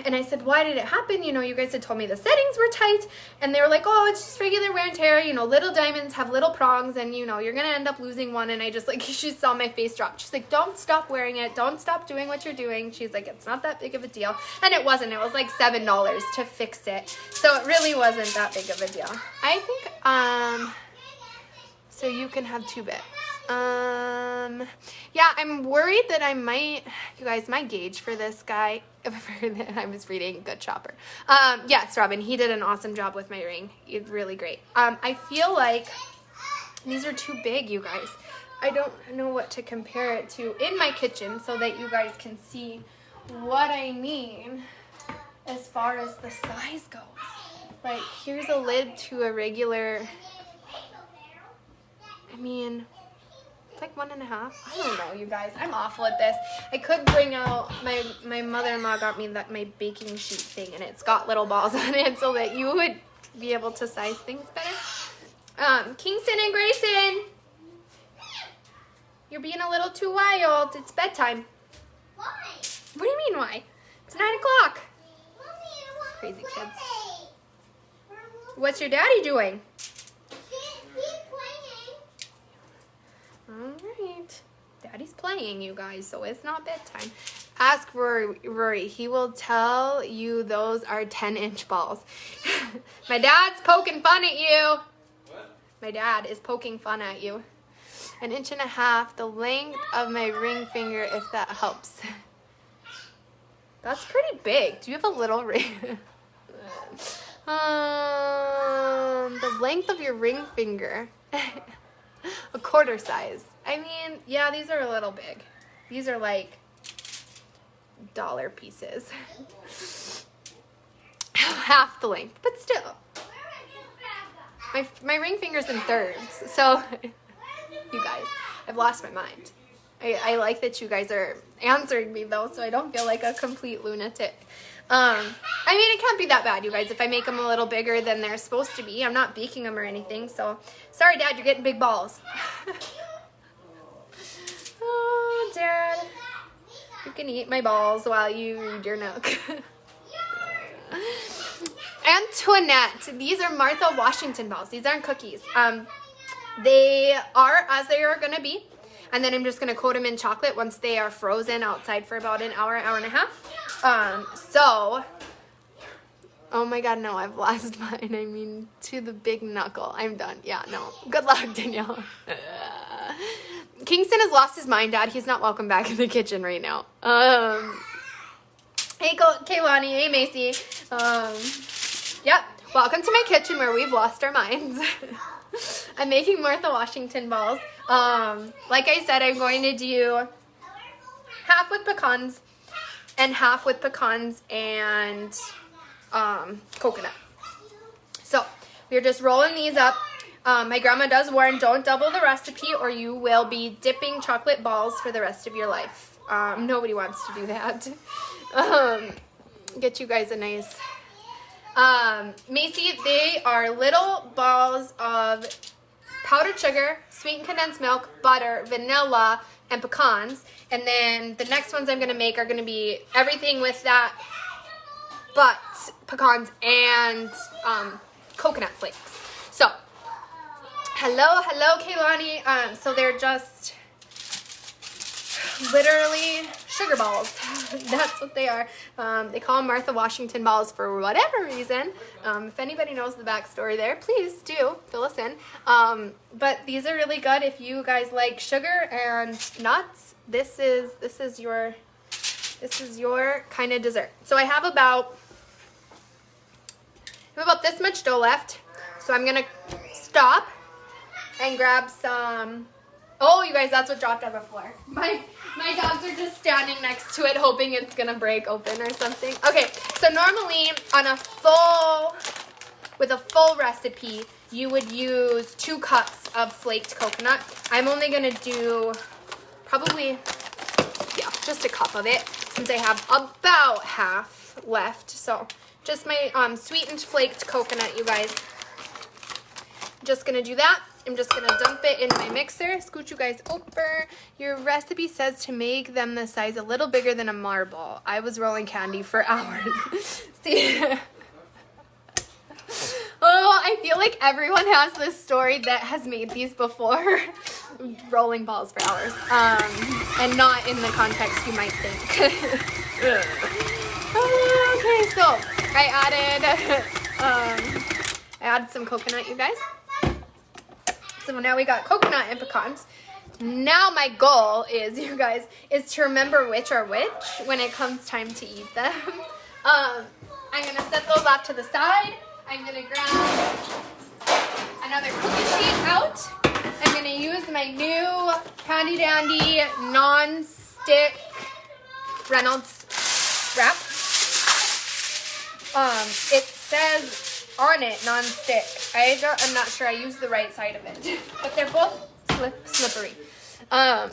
A: And I said, "Why did it happen? You know, you guys had told me the settings were tight." And they were like, "Oh, it's just regular wear and tear. You know, little diamonds have little prongs and, you know, you're going to end up losing one." And I just, like, she saw my face drop. She's like, "Don't stop wearing it. Don't stop doing what you're doing." She's like, "It's not that big of a deal." And it wasn't. It was like $7 to fix it. So it really wasn't that big of a deal. I think, so you can have 2 bits. Yeah, I'm worried that I might, you guys, my gauge for this guy, I was reading Good Shopper. Yes, Robin, he did an awesome job with my ring. It's really great. I feel like these are too big, you guys. I don't know what to compare it to in my kitchen so that you guys can see what I mean as far as the size goes. Like, here's a lid to a regular, I mean, it's like 1.5. I don't know, you guys. I'm awful at this. I could bring out, my mother-in-law got me my baking sheet thing, and it's got little balls on it so that you would be able to size things better. Kingston and Grayson, you're being a little too wild. It's bedtime.
C: Why?
A: What do you mean, why? It's 9 o'clock. Crazy kids. What's your daddy doing? All right. Daddy's playing, you guys, so it's not bedtime. Ask Rory. He will tell you those are 10-inch balls. My dad's poking fun at you.
B: What?
A: My dad is poking fun at you. 1.5 inches, the length of my ring finger, if that helps. That's pretty big. Do you have a little ring? The length of your ring finger. A quarter size. I mean, yeah, these are a little big. These are like dollar pieces. Half the length, but still. My ring finger's in thirds, so you guys, I've lost my mind. I like that you guys are answering me though, so I don't feel like a complete lunatic. I mean, it can't be that bad, you guys, if I make them a little bigger than they're supposed to be. I'm not baking them or anything, so sorry, Dad, you're getting big balls. Oh, Dad, you can eat my balls while you read your nook. Antoinette, these are Martha Washington balls. These aren't cookies. They are as they are going to be. And then I'm just going to coat them in chocolate once they are frozen outside for about an hour, hour and a half. So, oh my God, no, I've lost mine. I mean, to the big knuckle. I'm done. Yeah, no. Good luck, Danielle. Kingston has lost his mind, Dad. He's not welcome back in the kitchen right now. Hey, Kaylani. Hey, Macy. Yep. Welcome to my kitchen where we've lost our minds. I'm making Martha Washington balls. Like I said, I'm going to do half with pecans and half with pecans and coconut. So we're just rolling these up. My grandma does warn, don't double the recipe or you will be dipping chocolate balls for the rest of your life. Nobody wants to do that. Get you guys a nice... Macy, they are little balls of powdered sugar, sweetened condensed milk, butter, vanilla, and pecans. And then the next ones I'm going to make are going to be everything with that, but pecans and coconut flakes. So, hello, Kaylani. So they're just literally sugar balls. That's what they are. They call them Martha Washington balls for whatever reason. If anybody knows the backstory there, please do fill us in. But these are really good if you guys like sugar and nuts. This is your kind of dessert. So I have about this much dough left. So I'm gonna stop and grab some. Oh, you guys, that's what dropped on the floor. My dogs are just standing next to it, hoping it's gonna break open or something. Okay, so normally with a full recipe, you would use 2 cups of flaked coconut. I'm only gonna do probably, yeah, just a cup of it since I have about half left. So just my sweetened flaked coconut, you guys. Just gonna do that. I'm just gonna dump it in my mixer. Scoot you guys over. Your recipe says to make them the size a little bigger than a marble. I was rolling candy for hours. See? Oh, I feel like everyone has this story that has made these before. Rolling balls for hours. And not in the context you might think. Okay, so I added some coconut, you guys. So now we got coconut and pecans. Now my goal is, you guys, is to remember which are which when it comes time to eat them. I'm going to set those off to the side. I'm going to grab another cookie sheet out. I'm going to use my new handy dandy non-stick Reynolds wrap. It says on it non-stick. I'm not sure I used the right side of it, but they're both slippery. All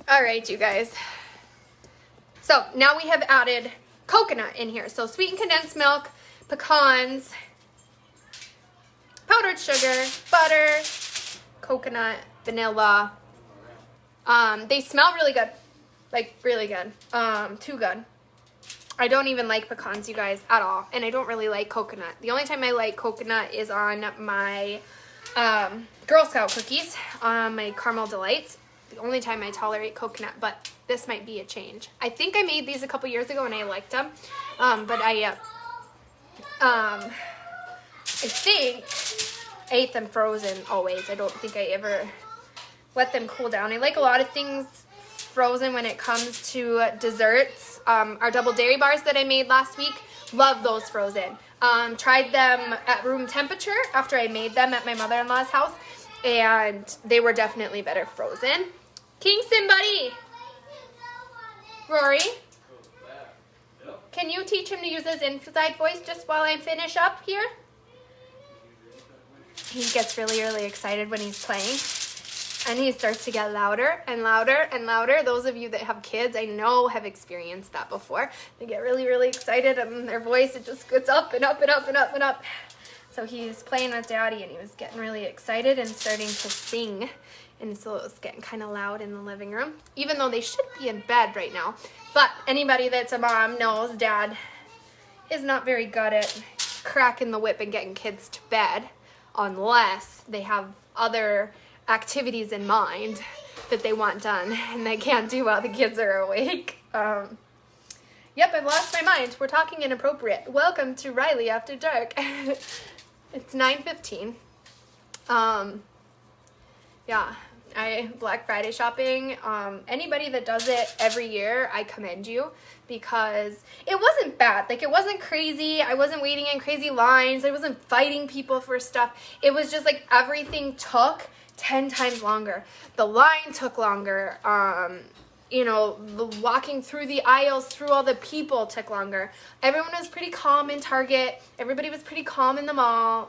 A: right, you guys. So now we have added coconut in here. So sweetened condensed milk, pecans, powdered sugar, butter, coconut, vanilla. They smell really good, like really good. Too good. I don't even like pecans, you guys, at all. And I don't really like coconut. The only time I like coconut is on my Girl Scout cookies, my Caramel Delights. The only time I tolerate coconut, but this might be a change. I think I made these a couple years ago and I liked them. But I think I ate them frozen always. I don't think I ever let them cool down. I like a lot of things frozen when it comes to desserts. Our double dairy bars that I made last week, love those frozen. Tried them at room temperature after I made them at my mother-in-law's house, and they were definitely better frozen. Kingston, buddy. Rory, can you teach him to use his inside voice just while I finish up here? He gets really, really excited when he's playing. And he starts to get louder and louder and louder. Those of you that have kids, I know, have experienced that before. They get really, really excited, and their voice, it just goes up and up and up and up and up. So he's playing with Daddy, and he was getting really excited and starting to sing. And so it was getting kind of loud in the living room, even though they should be in bed right now. But anybody that's a mom knows Dad is not very good at cracking the whip and getting kids to bed unless they have other activities in mind that they want done and they can't do while the kids are awake. Yep, I've lost my mind. We're talking inappropriate. Welcome to Riley After Dark. It's 9:15. Yeah, Black Friday shopping. Anybody that does it every year, I commend you, because it wasn't bad. Like, it wasn't crazy. I wasn't waiting in crazy lines. I wasn't fighting people for stuff. It was just like everything took 10 times longer. The line took longer. The walking through the aisles through all the people took longer. Everyone was pretty calm in Target. Everybody was pretty calm in the mall.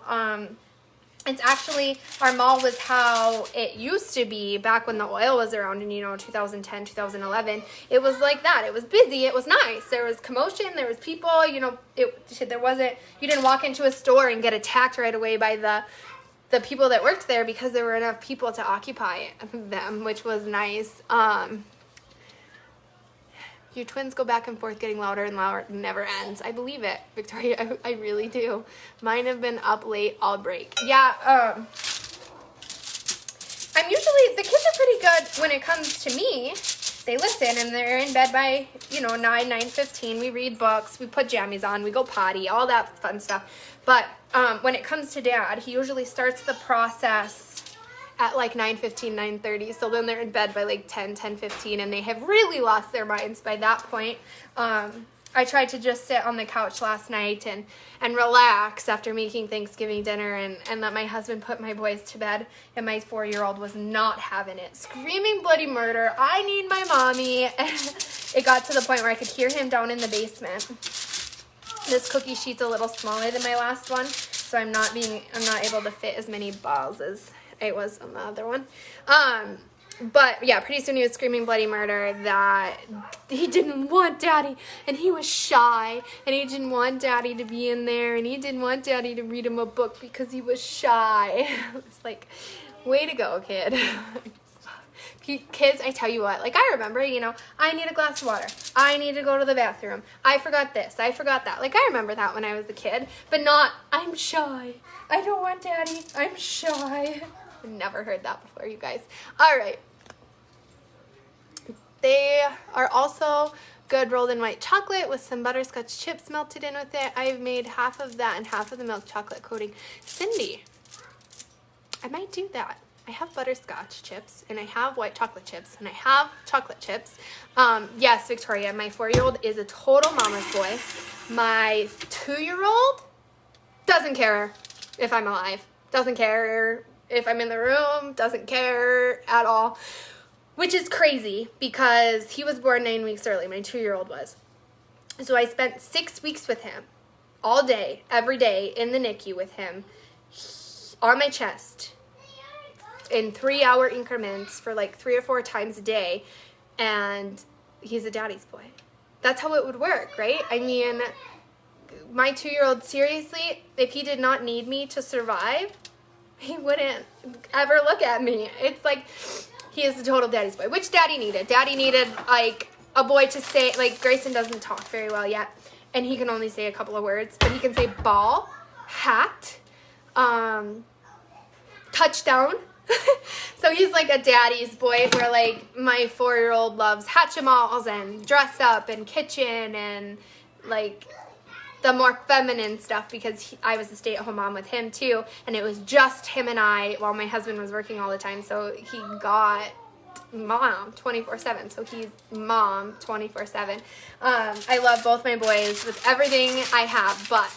A: It's actually, our mall was how it used to be back when the oil was around in, 2010, 2011. It was like that. It was busy. It was nice. There was commotion. There was people, you didn't walk into a store and get attacked right away by the people that worked there, because there were enough people to occupy them, which was nice. Your twins go back and forth getting louder and louder. It never ends. I believe it, Victoria. I really do. Mine have been up late all break. Yeah, the kids are pretty good when it comes to me. They listen, and they're in bed by, 9:15. We read books. We put jammies on. We go potty. All that fun stuff. But when it comes to Dad, he usually starts the process at like 9:15, 9:30. So then they're in bed by like 10:15, and they have really lost their minds by that point. I tried to just sit on the couch last night and relax after making Thanksgiving dinner and let my husband put my boys to bed, and my 4-year-old was not having it. Screaming bloody murder, I need my mommy. It got to the point where I could hear him down in the basement. This cookie sheet's a little smaller than my last one, so I'm not able to fit as many balls as I was on the other one. But yeah, pretty soon he was screaming bloody murder that he didn't want Daddy, and he was shy, and he didn't want Daddy to be in there, and he didn't want Daddy to read him a book because he was shy. It's like, way to go, kid. Kids, I tell you what, like I remember, I need a glass of water. I need to go to the bathroom. I forgot this. I forgot that. Like I remember that when I was a kid, but not, I'm shy. I don't want Daddy. I'm shy. I've never heard that before, you guys. All right. They are also good rolled in white chocolate with some butterscotch chips melted in with it. I've made half of that and half of the milk chocolate coating. Cindy, I might do that. I have butterscotch chips and I have white chocolate chips and I have chocolate chips. Yes, Victoria, my 4-year-old is a total mama's boy. My 2-year-old doesn't care if I'm alive. Doesn't care if I'm in the room. Doesn't care at all. Which is crazy because he was born 9 weeks early. My 2-year-old was. So I spent 6 weeks with him all day, every day in the NICU with him on my chest in 3-hour increments for like 3 or 4 times a day. And he's a daddy's boy. That's how it would work, right? I mean, my 2-year-old, seriously, if he did not need me to survive, he wouldn't ever look at me. It's like, he is a total daddy's boy, which Daddy needed. Daddy needed, like, a boy to say, like, Grayson doesn't talk very well yet, and he can only say a couple of words, but he can say ball, hat, touchdown. So he's like a daddy's boy where, like, my 4-year-old loves Hatchimals and dress up and kitchen and, like, the more feminine stuff because I was a stay-at-home mom with him too, and it was just him and I while my husband was working all the time, so he got mom 24/7, so he's mom 24/7. I love both my boys with everything I have, but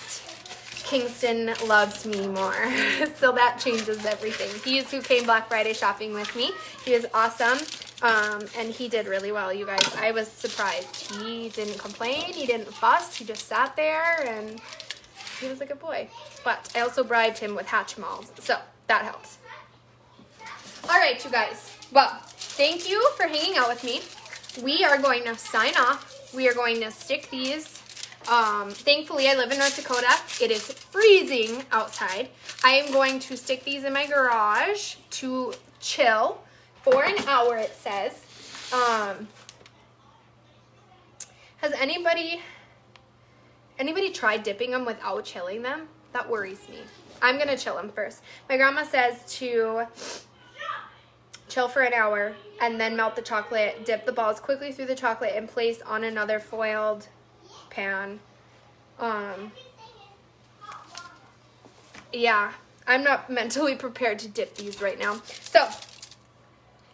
A: Kingston loves me more, so that changes everything. He's who came Black Friday shopping with me. He was awesome. And he did really well, you guys. I was surprised. He didn't complain. He didn't fuss. He just sat there, and he was a good boy. But I also bribed him with Hatchimals, so that helps. All right, you guys. Well, thank you for hanging out with me. We are going to sign off. We are going to stick these. Thankfully, I live in North Dakota. It is freezing outside. I am going to stick these in my garage to chill. For an hour, it says. Has anybody tried dipping them without chilling them? That worries me. I'm going to chill them first. My grandma says to chill for an hour and then melt the chocolate, dip the balls quickly through the chocolate, and place on another foiled pan. Yeah, I'm not mentally prepared to dip these right now. So,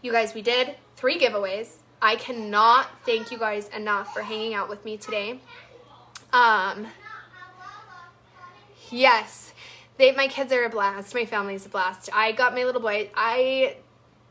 A: you guys, we did 3 giveaways. I cannot thank you guys enough for hanging out with me today. Yes, my kids are a blast. My family's a blast. I got my little boy. I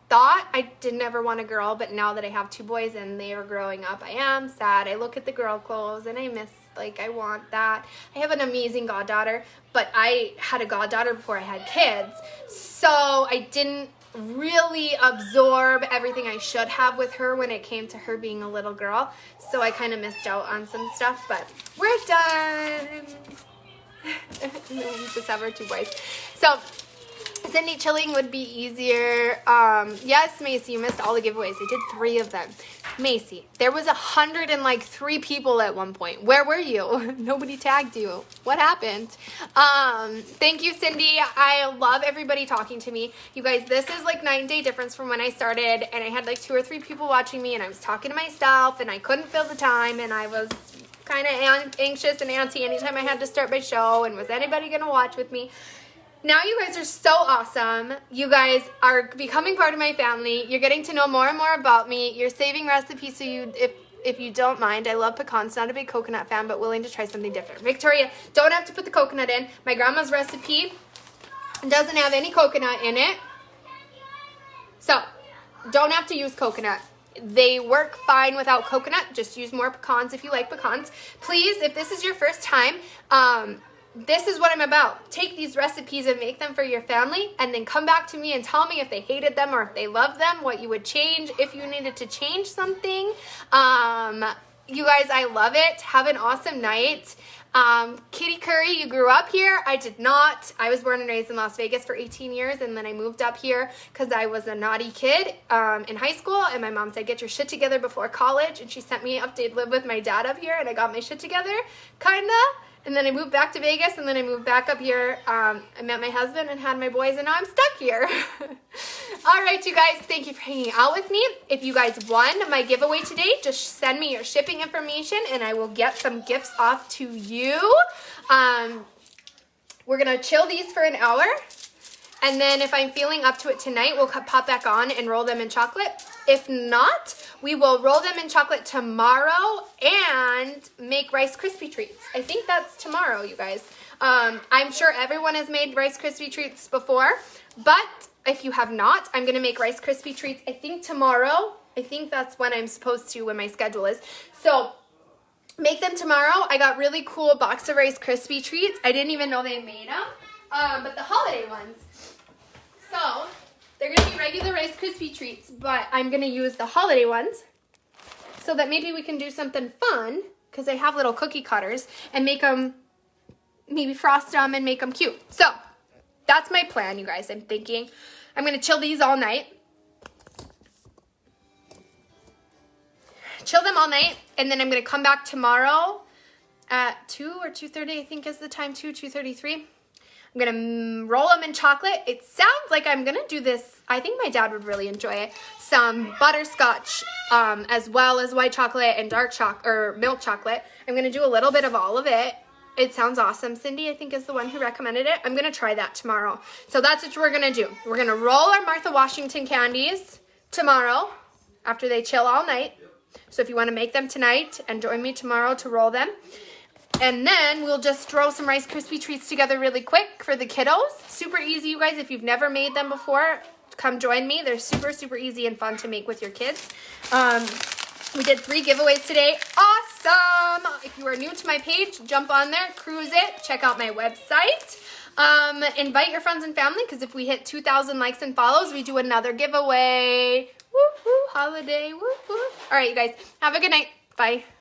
A: thought I didn't ever want a girl, but now that I have 2 boys and they are growing up, I am sad. I look at the girl clothes and I miss, like, I want that. I have an amazing goddaughter, but I had a goddaughter before I had kids, so I didn't really absorb everything I should have with her when it came to her being a little girl, so I kind of missed out on some stuff, but we're done. We just have our 2 boys. So Cindy, chilling would be easier. Yes, Macy, you missed all the giveaways. I did 3 of them. Macy, there was 103 people at one point. Where were you? Nobody tagged you. What happened? Thank you, Cindy. I love everybody talking to me. You guys, this is like 9-day difference from when I started, and I had like 2 or 3 people watching me, and I was talking to myself, and I couldn't fill the time, and I was kind of anxious and antsy anytime I had to start my show, and was anybody going to watch with me? Now you guys are so awesome. You guys are becoming part of my family. You're getting to know more and more about me. You're saving recipes so if you don't mind. I love pecans. Not a big coconut fan, but willing to try something different. Victoria, don't have to put the coconut in. My grandma's recipe doesn't have any coconut in it. So, don't have to use coconut. They work fine without coconut. Just use more pecans if you like pecans. Please, if this is your first time, this is what I'm about. Take these recipes and make them for your family, and then come back to me and tell me if they hated them or if they loved them, what you would change, if you needed to change something. You guys, I love it. Have an awesome night. Kitty Curry, you grew up here. I did not. I was born and raised in Las Vegas for 18 years, and then I moved up here because I was a naughty kid in high school, and my mom said, get your shit together before college, and she sent me up to live with my dad up here, and I got my shit together, kinda. And then I moved back to Vegas, and then I moved back up here. I met my husband and had my boys, and now I'm stuck here. All right, you guys, thank you for hanging out with me. If you guys won my giveaway today, just send me your shipping information, and I will get some gifts off to you. We're going to chill these for an hour, and then if I'm feeling up to it tonight, we'll pop back on and roll them in chocolate. If not, we will roll them in chocolate tomorrow and make Rice Krispie treats. I think that's tomorrow, you guys. I'm sure everyone has made Rice Krispie treats before, but if you have not, I'm going to make Rice Krispie treats, I think tomorrow. I think that's when I'm supposed to, when my schedule is. So make them tomorrow. I got really cool box of Rice Krispie treats. I didn't even know they made them, but the holiday ones. So they're going to be regular Rice Krispie treats, but I'm going to use the holiday ones so that maybe we can do something fun, because I have little cookie cutters, and make them, maybe frost them and make them cute. So that's my plan, you guys. I'm thinking I'm going to chill these all night. Chill them all night, and then I'm going to come back tomorrow at 2 or 2:30, I think is the time, 2:33. I'm going to roll them in chocolate. It sounds like I'm going to do this. I think my dad would really enjoy it. Some butterscotch, as well as white chocolate and dark chocolate, or milk chocolate. I'm going to do a little bit of all of it. It sounds awesome. Cindy, I think, is the one who recommended it. I'm going to try that tomorrow. So that's what we're going to do. We're going to roll our Martha Washington candies tomorrow after they chill all night. So if you want to make them tonight and join me tomorrow to roll them. And then we'll just throw some Rice Krispie treats together really quick for the kiddos. Super easy, you guys. If you've never made them before, come join me. They're super, super easy and fun to make with your kids. We did 3 giveaways today. Awesome! If you are new to my page, jump on there, cruise it, check out my website. Invite your friends and family, because if we hit 2,000 likes and follows, we do another giveaway. Woo-hoo, holiday, woo-hoo. All right, you guys, have a good night. Bye.